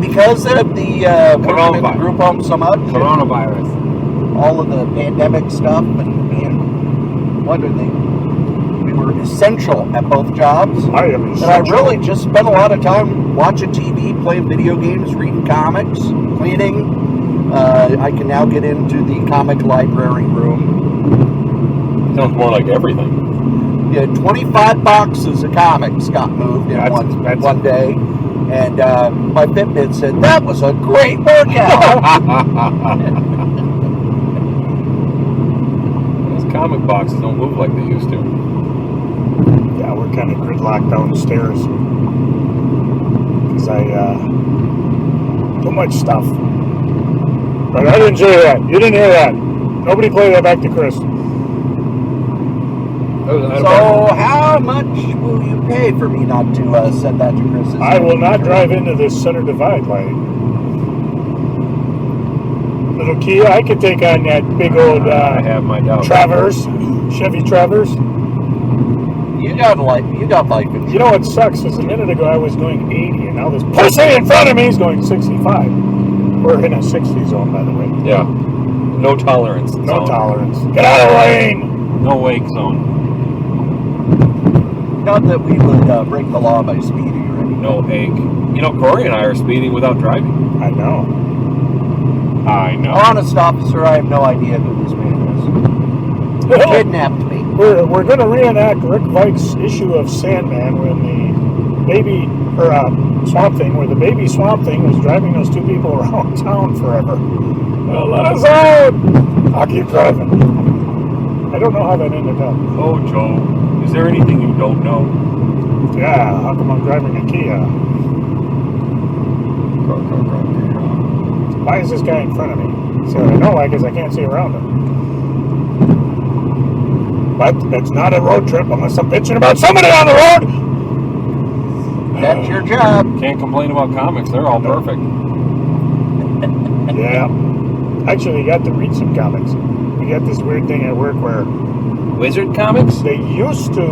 Because of the group home so much. Coronavirus. All of the pandemic stuff and being, what are they? We were essential at both jobs. I am essential. And I really just spent a lot of time watching TV, playing video games, reading comics, cleaning. I can now get into the comic library room. Sounds more like everything. Yeah, 25 boxes of comics got moved in one day. And my Fitbit said, that was a great workout. Those comic boxes don't move like they used to. Yeah, we're kind of gridlocked downstairs. Because too much stuff. But I didn't hear that. You didn't hear that. Nobody play that back to Chris. So how much will you pay for me not to send that to Chris? I will not drive into this center divide light. Little Kia, I could take on that big old I have my doubts. Traverse, Chevy Traverse. You got life insurance. You know what sucks is a minute ago I was doing 80 and now this pussy in front of me is going 65. We're in a 60 zone, by the way. Yeah. No tolerance. No zone. tolerance. Get out of the lane! No wake zone. Not that we would break the law by speeding or anything. No ache. You know, Cory and I are speeding without driving. I know. Honest officer, I have no idea who this man is. He kidnapped me. We're going to reenact Rick Veitch's issue of Sandman when the baby, or Swamp Thing, where the baby Swamp Thing was driving those two people around town forever. Well, let us out! I'll keep driving. I don't know how that ended up. Oh, Joe, is there anything you don't know? Yeah, how come I'm driving a Kia? Why is this guy in front of me? So I know why, because I can't see around him. But it's not a road trip unless I'm bitching about somebody on the road! That's your job. Can't complain about comics. They're all perfect. Yeah. Actually, you got to read some comics. We got this weird thing at work where Wizard comics? they used to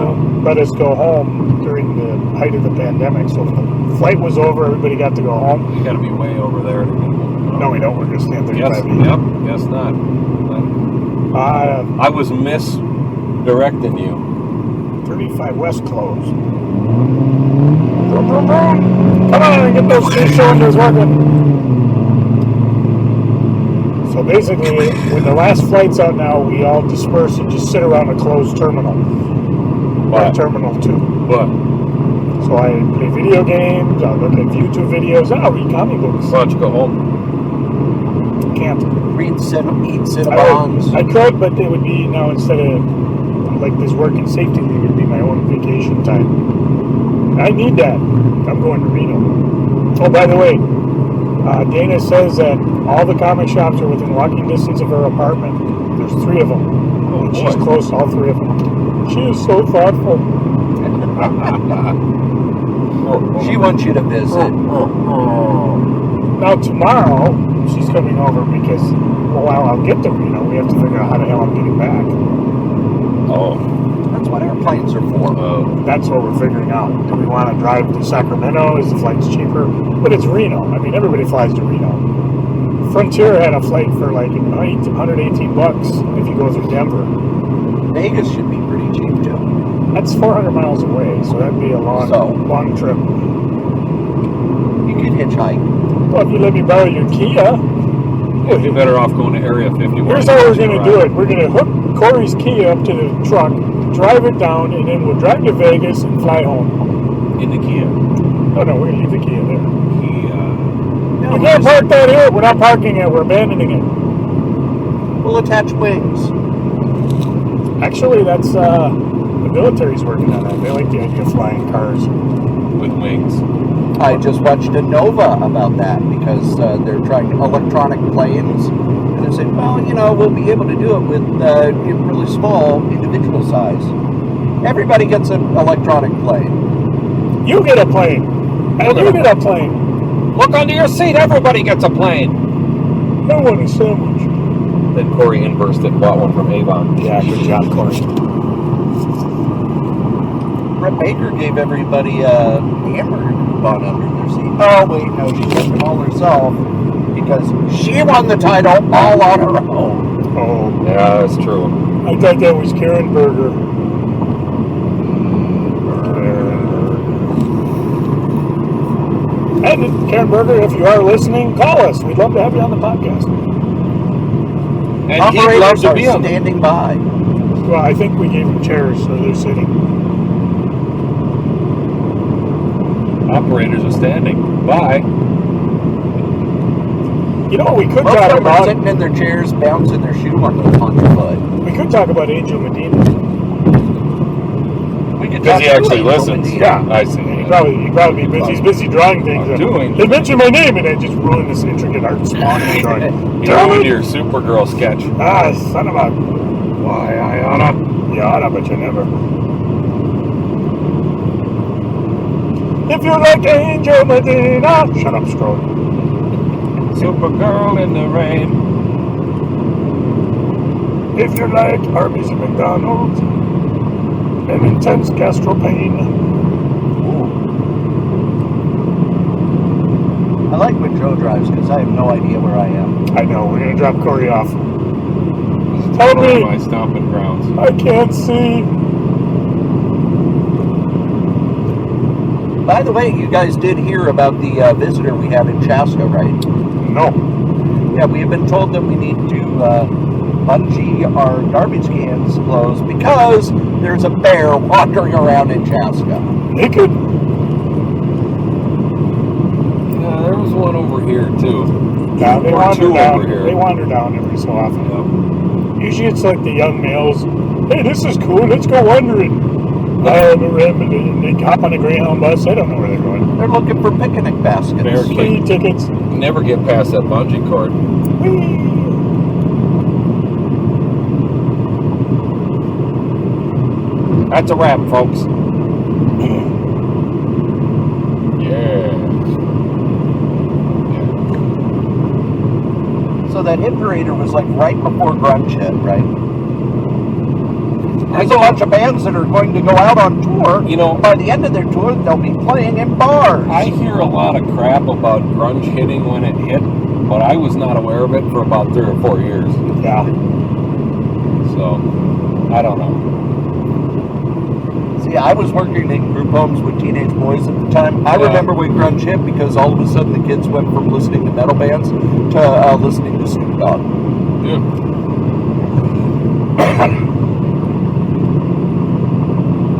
let us go home during the height of the pandemic. So when the flight was over, everybody got to go home. You got to be way over there. No, we don't. We're going to stand 35 Yes, feet. yep, guess not. I was misdirecting you. 35 West close. Come on, get those two cylinders working. So basically, when the last flight's out now, we all disperse and just sit around a closed terminal. What? Terminal 2. What? So I play video games, I look at YouTube videos, and I'll read comic books. Why don't you go home? Can't. Eat Cinnabons. I could, but it would be now instead of like this work and safety leave, it would be my own vacation time. I need that. I'm going to Reno. Oh, by the way, Dana says that all the comic shops are within walking distance of her apartment. There's 3 of them. Oh, And she's boy. close to all 3 of them. She is so thoughtful. She wants you to visit. Now tomorrow, she's coming over because while I'll get to Reno, we have to figure out how the hell I'm getting back. Oh. That's what airplanes are for. That's what we're figuring out. Do we want to drive to Sacramento? Is the flight's cheaper? But it's Reno. I mean, everybody flies to Reno. Frontier had a flight for like $118 if you go through Denver. Vegas should be pretty cheap too. That's 400 miles away, so that'd be a long trip. You could hitchhike. Well, if you let me borrow your Kia, You'd be better off going to Area 51. here's how we're going to do it. We're going to hook Cory's Kia up to the truck, drive it down, and then we'll drive to Vegas and fly home. In the Kia. Oh, no, we're going to leave the Kia there. No, We can't park that here. We're not parking it. We're abandoning it. We'll attach wings. Actually, that's the military's working on that. They like the idea of flying cars. With wings. I just watched a Nova about that because they're trying electronic planes. And they're saying, well, we'll be able to do it with really small individual size. Everybody gets an electronic plane. You get a plane. And you get a plane. Look under your seat. Everybody gets a plane. I want a sandwich. Then Cory inversed and bought one from Avon. Yeah, good job, Cory. Brett Baker gave everybody a hamburger bun under their seat. Oh, wait, no, she took them all herself because she won the title all on her own. Oh, Yeah, that's true. I thought that was Karen Berger. And Karen Berger, if you are listening, call us. We'd love to have you on the podcast. And he'd love Operators to are be on the standing by. Well, I think we gave them chairs, so they're sitting. Operators are standing by. You know what we could Most talk of them are about? sitting in their chairs, bouncing their shoe on the foot. We could talk about Angel Medina. We could Because he talk actually to Angel listens. Medina. Yeah. I see. He'd probably be busy. He's busy drawing things. I'm doing. They mentioned my name and I just ruined this intricate art spawn he's drawing. You Damn ruined it! your Supergirl sketch. Ah, son of a... Why, I oughta. You oughta, but you never. If you like Angel Medina... Shut up, Stroke. Supergirl in the rain. If you like Arby's and McDonald's and intense gastro pain. I like when Joe drives because I have no idea where I am. I know, we're gonna drop Cory off. This is Help one of me! my stomping grounds. I can't see. By the way, you guys did hear about the visitor we have in Chaska, right? No. Yeah, we have been told that we need to bungee our garbage cans closed because there's a bear wandering around in Chaska. Naked. Yeah, there was one over here too. Yeah, they Or wander two down. over here. They wander down every so often. Usually it's like the young males. Hey, this is cool. Let's go wandering. They hop on a Greyhound bus. I don't know where they're going. They're looking for picnic baskets. Bear Free tickets. Never get past that bungee cord. Whee! That's a wrap, folks. Yeah. that Hit Parader was like right before grunge hit, right? There's a bunch of bands that are going to go out on tour. You know, by the end of their tour, they'll be playing in bars. I hear a lot of crap about grunge hitting when it hit, but I was not aware of it for about 3 or 4 years. Yeah. So, I don't know. See, I was working in group homes with teenage boys at the time. I remember when grunge hit because all of a sudden the kids went from listening to metal bands to listening to Snoop Dogg. Yeah.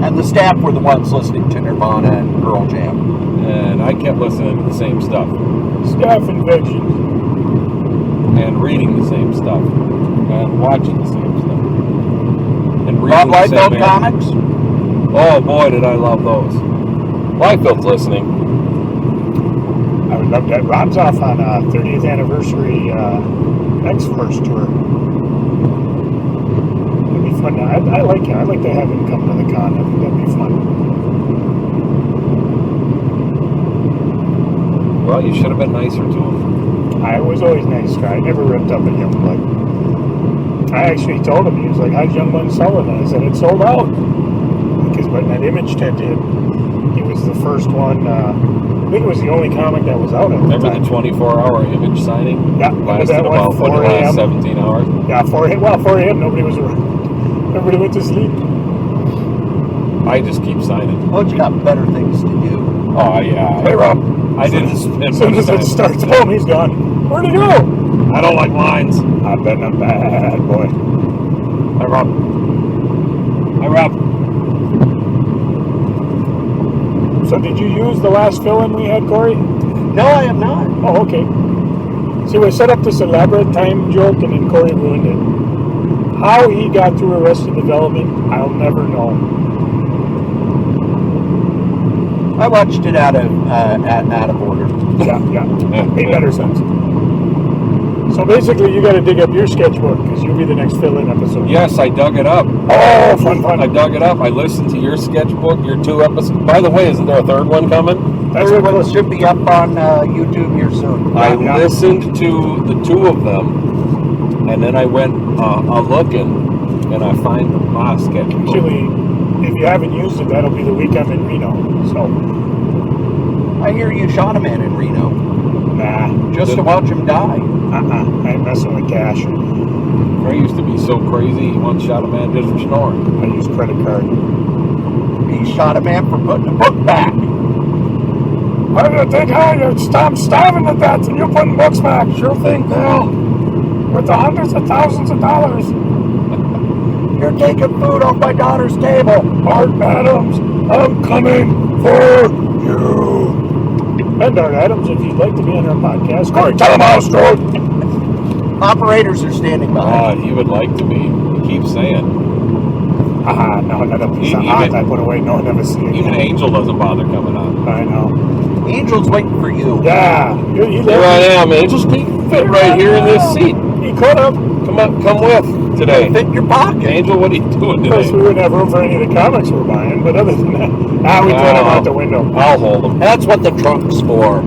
And the staff were the ones listening to Nirvana and Pearl Jam. And I kept listening to the same stuff. Staff inventions. And reading the same stuff. And watching the same stuff. And Rob reading the same Liefeld comics? Oh boy, did I love those. Liefeld's listening. I would love that. Rob's off on a 30th anniversary X-Force tour. It'd be fun. I like him. I'd like to have him come to the con. I think that'd be fun. Well, you should have been nicer to him. I was always nice guy. I never ripped up at him. Like, I actually told him, he was like, how's Young One selling? And I said, it sold out. Because when that Image tent did, he was the first one. I think it was the only comic that was out at the Remember time. the 24-hour Image signing? Yeah, Lasted that one, about 4 a.m. 17 hours. Yeah, 4 a.m. Nobody was around. Everybody went to sleep. I just keep signing. Well, you got better things to do. Oh, yeah. Hey, Rob. I didn't spend As soon much as it time. starts, boom, he's gone. Where'd he go? I don't like lines. I bet I'm a bad boy. Hi, Rob. Hi, Rob. So did you use the last fill-in we had, Cory? No, I am not. Oh, okay. See, we set up this elaborate time joke, and then Cory ruined it. How he got through Arrested Development, I'll never know. I watched it out of order. Yeah. Made better sense. So basically, you got to dig up your sketchbook, because you'll be the next fill-in episode. Yes, I dug it up. Oh, fun. I dug it up. I listened to your sketchbook, your 2 episodes. By the way, isn't there a 3rd one coming? That's Third what one should be up on YouTube here soon. I listened to the 2 of them, and then I went looking, and I find my sketchbook. Actually, if you haven't used it, that'll be the week I'm in Reno. So, I hear you shot a man in Reno nah. just to watch him die. I ain't messing with cash. Kray used to be so crazy, he once shot a man just for snoring. I use credit card. He shot a man for putting a book back. What do you think? I'm starving to death and you're putting books back. Sure thing, pal. With the hundreds of thousands of dollars. You're taking food off my daughter's table. Art Adams, I'm coming for you. And Art Adams, if you'd like to be on our podcast, Cory, tell him how it's going. Operators are standing by. He would like to be. He keeps saying. No, that piece of Even- art I put away, no one ever see it. Even Angel doesn't bother coming on. I know. Angel's waiting for you. Yeah. Here I am. Angel's fit right here in this seat. He could have. Come with today. Fit in your pocket. Angel, what are you doing Of course, we today? wouldn't have room for any of the comics we're buying, but other than that, we throw them out the window. I'll hold them. That's what the trunk's for.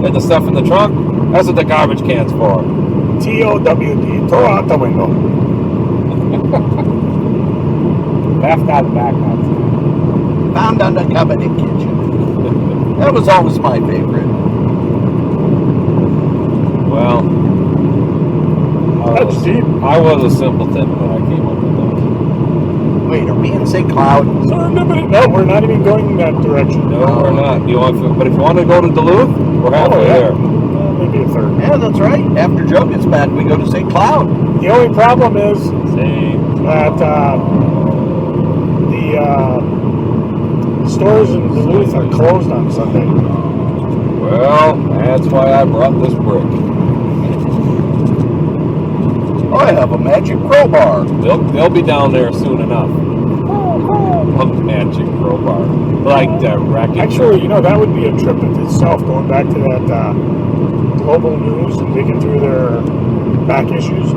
And the stuff in the trunk, that's what the garbage can's for. TOWD, throw out the window. Left out the back. Found under cabinet kitchen. That was always my favorite. Well, That's deep. I was a simpleton when I came up with those. Wait, are we in St. Cloud? No, we're not even going in that direction. No, we're not. But if you want to go to Duluth, we're halfway there. Maybe a third. Yeah, that's right. After Joe gets back, we go to St. Cloud. The only problem is Same. that the stores in Duluth are closed on Sunday. Well, that's why I brought this brick. I have a magic crowbar. They'll be down there soon enough. A magic crowbar. Like the wreckage. Actually, that would be a trip in itself, going back to that Global News and digging through their back issues.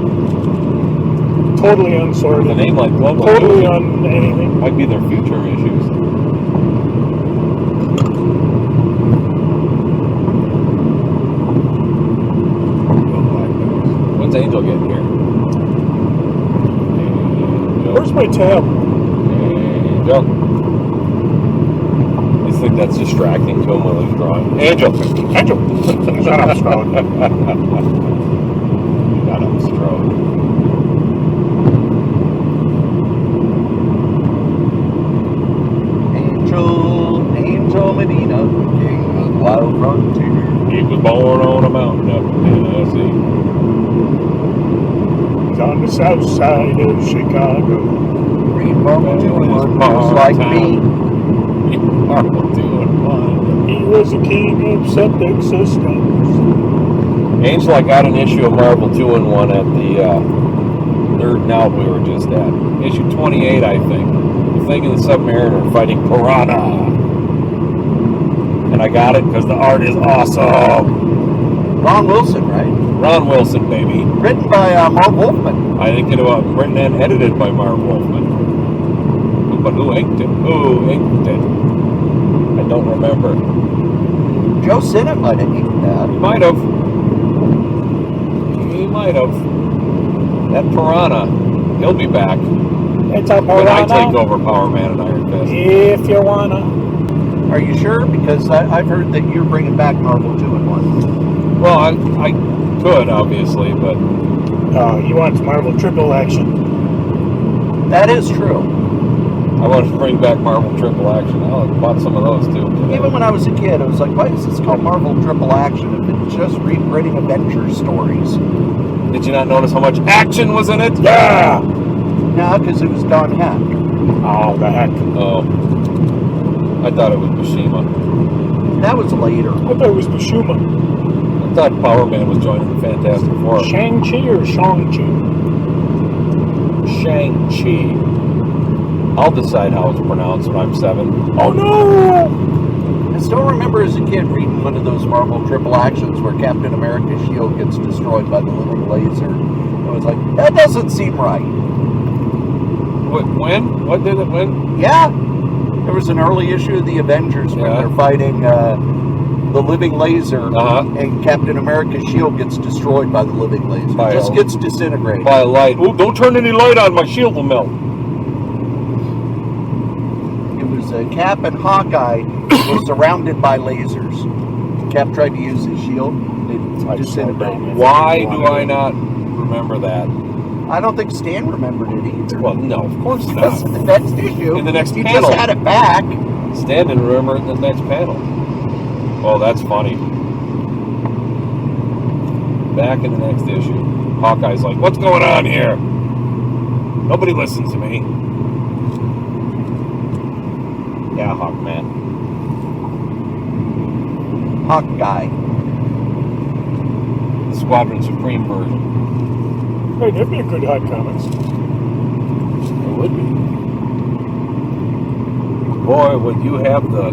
Totally unsorted. A name like Global Totally News on anything. might be their future issues. still getting here. Where's my tab? Angel. I think that's distracting to him while he's drawing. Angel. Angel. Shut up, Strode. Shut up, Strode. Angel Medina, king of the wild frontier. He was born on a mountain up in Tennessee. He's on the south side of Chicago. Read Marvel 2 and 1, just like me. Marvel 2 and 1. He was a king of septic systems. Angel, I got an issue of Marvel 2 and 1 at the Nerd Now we were just at. Issue 28, I think. The Thing in the Submariner fighting Piranha. And I got it because the art is awesome. Ron Wilson, right? Ron Wilson, baby. Written by Mark Wolfman. I think it was written and edited by Mark Wolfman. But who inked it? Who inked it? I don't remember. Joe Sinnott might have inked that. He might have. He might have. That Piranha, he'll be back. It's a When I piranha. take over Power Man and Iron Fist. If you wanna. Are you sure? Because I've heard that you're bringing back Marvel 2 and 1. Well, I could, obviously, but He wants Marvel triple action. That is true. I want to bring back Marvel Triple Action. I bought some of those, too. Today. Even when I was a kid, I was like, why is this called Marvel Triple Action if it's just reading adventure stories? Did you not notice how much action was in it? Yeah! No, because it was Don Heck. Oh, the heck. Oh. I thought it was Mishima. That was later. I thought it was Bashuma. I thought Power Man was joining the Fantastic Four. Shang-Chi or Shang-Chi? Shang-Chi. I'll decide how it's pronounced when I'm 7. Oh, no! I still remember as a kid reading one of those Marvel Triple Actions where Captain America's shield gets destroyed by the living laser. I was like, that doesn't seem right. When? What did it win? Yeah. There was an early issue of the Avengers when Yeah. they're fighting the living laser, Uh-huh. and Captain America's shield gets destroyed by the living laser. By It just a- gets disintegrated. By a light. Ooh, don't turn any light on, my shield will melt. It was Cap and Hawkeye were surrounded by lasers. Cap tried to use his shield. It disintegrated. Why do I not remember that? I don't think Stan remembered it either. Well, no, of course That's not. the next issue. In the next he panel. just had it back. Stan didn't remember it in the next panel. Oh, that's funny. Back in the next issue, Hawkeye's like, what's going on here? Nobody listens to me. Yeah, Hawkman. Hawkeye. The Squadron Supreme version. Hey, that'd be a good Hot Comics. It would be. Boy, would you have the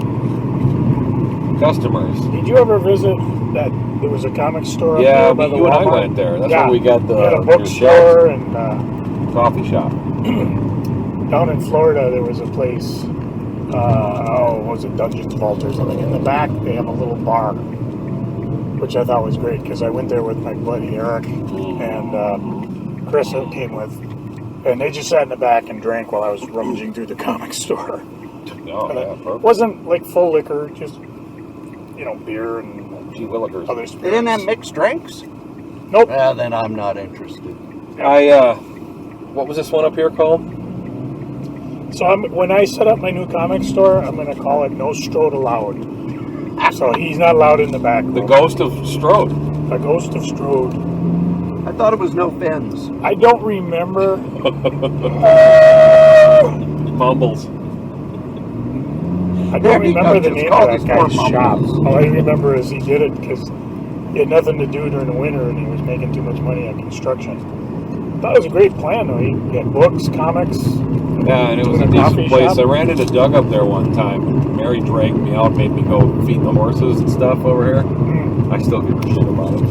customers. Did you ever visit that? There was a comic store up Yeah, there by the you and I Walmart? went there. That's Yeah. where we got They had a the bookstore, and coffee shop. down in Florida there was a place, what was it, Dungeons Vault or something. In the back they have a little bar, which I thought was great because I went there with my buddy Eric and Chris came with, and they just sat in the back and drank while I was rummaging through the comic store. Oh, yeah, It perfect. wasn't like full liquor, just, beer and Gee willikers. other They spirits. didn't have mixed drinks? Nope. Well, then I'm not interested. What was this one up here called? So when I set up my new comic store, I'm going to call it No Strode Allowed. So he's not allowed in the back room. The Ghost of Strode. The Ghost of Strode. I thought it was no fins. I don't remember. Mumbles. I There don't you remember go, the just name call of this that guy's poor shop. Mumbles. All I remember is he did it because he had nothing to do during the winter and he was making too much money on construction. I thought it was a great plan though. He had books, comics. Yeah, and it was a doing coffee decent place. shop. I ran into Doug up there one time, and Mary dragged me out, made me go feed the horses and stuff over here. I still give a shit about it.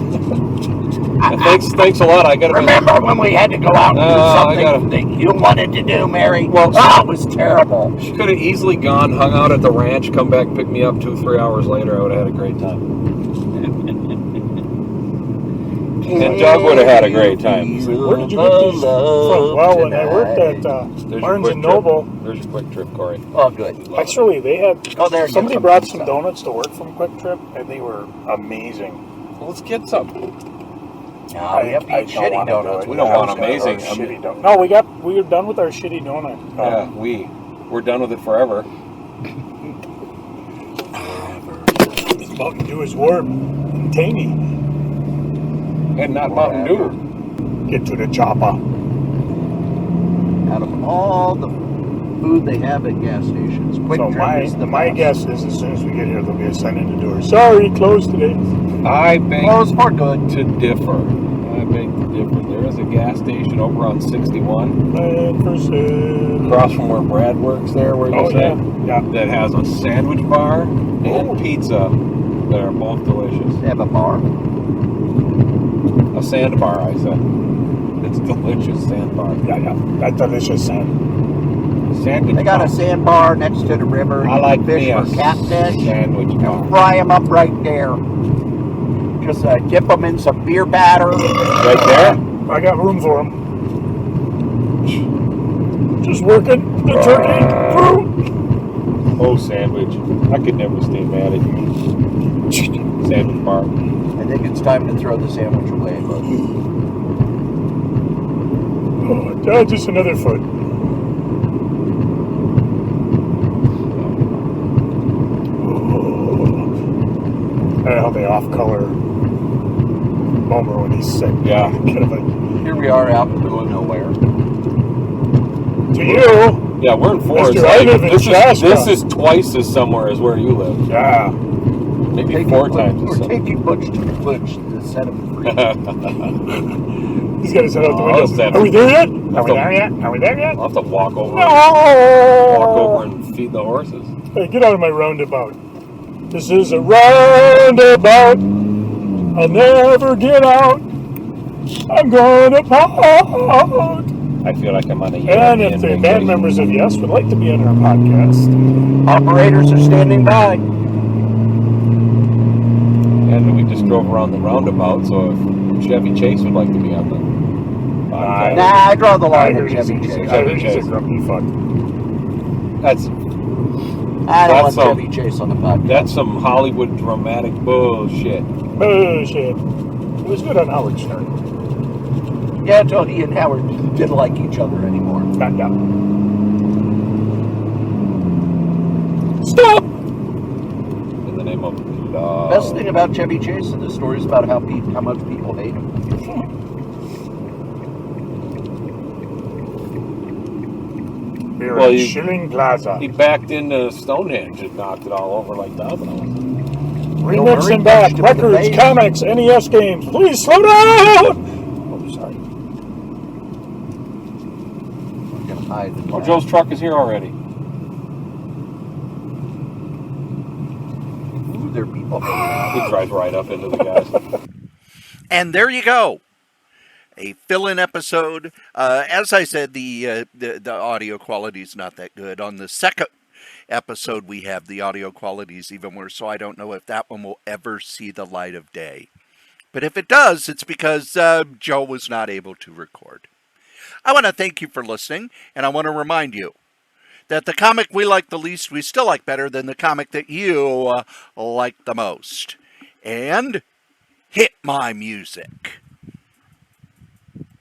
And thanks a lot. I got to Remember when we had to go out and do I something gotta- that you wanted to do, Mary? Well, it was terrible. She could have easily gone, hung out at the ranch, come back, pick me up 2-3 hours later. I would have had a great time. And Doug would have had a great time. Where did you get these from? Well, when I worked at Barnes and Noble. There's your Quick Trip, Corey. Oh, good. Actually, they had. Go there and get somebody some brought pizza. some donuts to work from Quick Trip, and they were amazing. Well, let's get some. No, we have to eat shitty wanna donuts. do it. We don't I want was gonna amazing. go shitty donut. No, we were done with our shitty donut. Yeah, we're done with it forever. This Mountain Dew is warm and tangy. And not Mountain Dew. Get to the chopper. Out of all the food they have at gas stations, Quick So Trip is the my best. guess is as soon as we get here, there'll be a sign in the door. Sorry, closed today. I beg Close for good. to differ. I beg to differ. There is a gas station over on 61, across from where Brad works there, where you Oh, said, yeah. that has a sandwich bar and Oh. pizza that are both delicious. They have a bar. A sandbar, I said. It's delicious sandbar. Yeah. That delicious sand. Sandwich They got bar. a sandbar next to the river. I You like can fish me a for catfish. sandwich bar. Fry them up right there. Just dip them in some beer batter. Right there? I got room for them. Just working the turkey through. Oh, sandwich. I could never stay mad at you. Sandwich bar. I think it's time to throw the sandwich away, but Oh, just another foot. I don't know how they off-color Homer when he's sick. Yeah. Kind of like, here we are out in the middle of nowhere. to you, Yeah, we're in Forest Mister, I Lake. live in Shasta. This is twice as somewhere as where you live. yeah. Maybe four times We're as somewhere. taking Butch to set him free. He's got his head out the Oh, window. seven. Are we there yet? Are That's we a- there yet? Are we there yet? I'll have to walk over No! and feed the horses. Hey, get out of my roundabout. This is a roundabout. I'll never get out. I'm gonna pout. I feel like I'm on a And if the band members of Yes would like to be on our podcast, Operators are standing by. And we just drove around the roundabout, so if Chevy Chase would like to be on the podcast. Nah, I draw the I line heard at he's, Chevy he's, Chase. I heard he's a grumpy fuck. That's I don't want That's all. Chevy Chase on the podcast. That's some Hollywood dramatic bullshit. Bullshit. It was good on Howard Stern. Yeah, until he and Howard didn't like each other anymore. Not down. Stop! In the name of love. Best thing about Chevy Chase is the stories about how much people hate him. We're Well, at you- Schilling Plaza. He backed into Stonehenge and knocked it all over like dominoes. Remix Murray and back. punched him in the Records, face. comics, NES games. Please slow down! Oh, sorry. I'm gonna hide the Oh, Joe's truck is here already. Ooh, there are people. He drives right up into the guys. And there you go. A fill-in episode. As I said, the audio quality is not that good. On the second episode we have, the audio quality is even worse, so I don't know if that one will ever see the light of day. But if it does, it's because Joe was not able to record. I want to thank you for listening, and I want to remind you that the comic we like the least, we still like better than the comic that you like the most. And hit my music.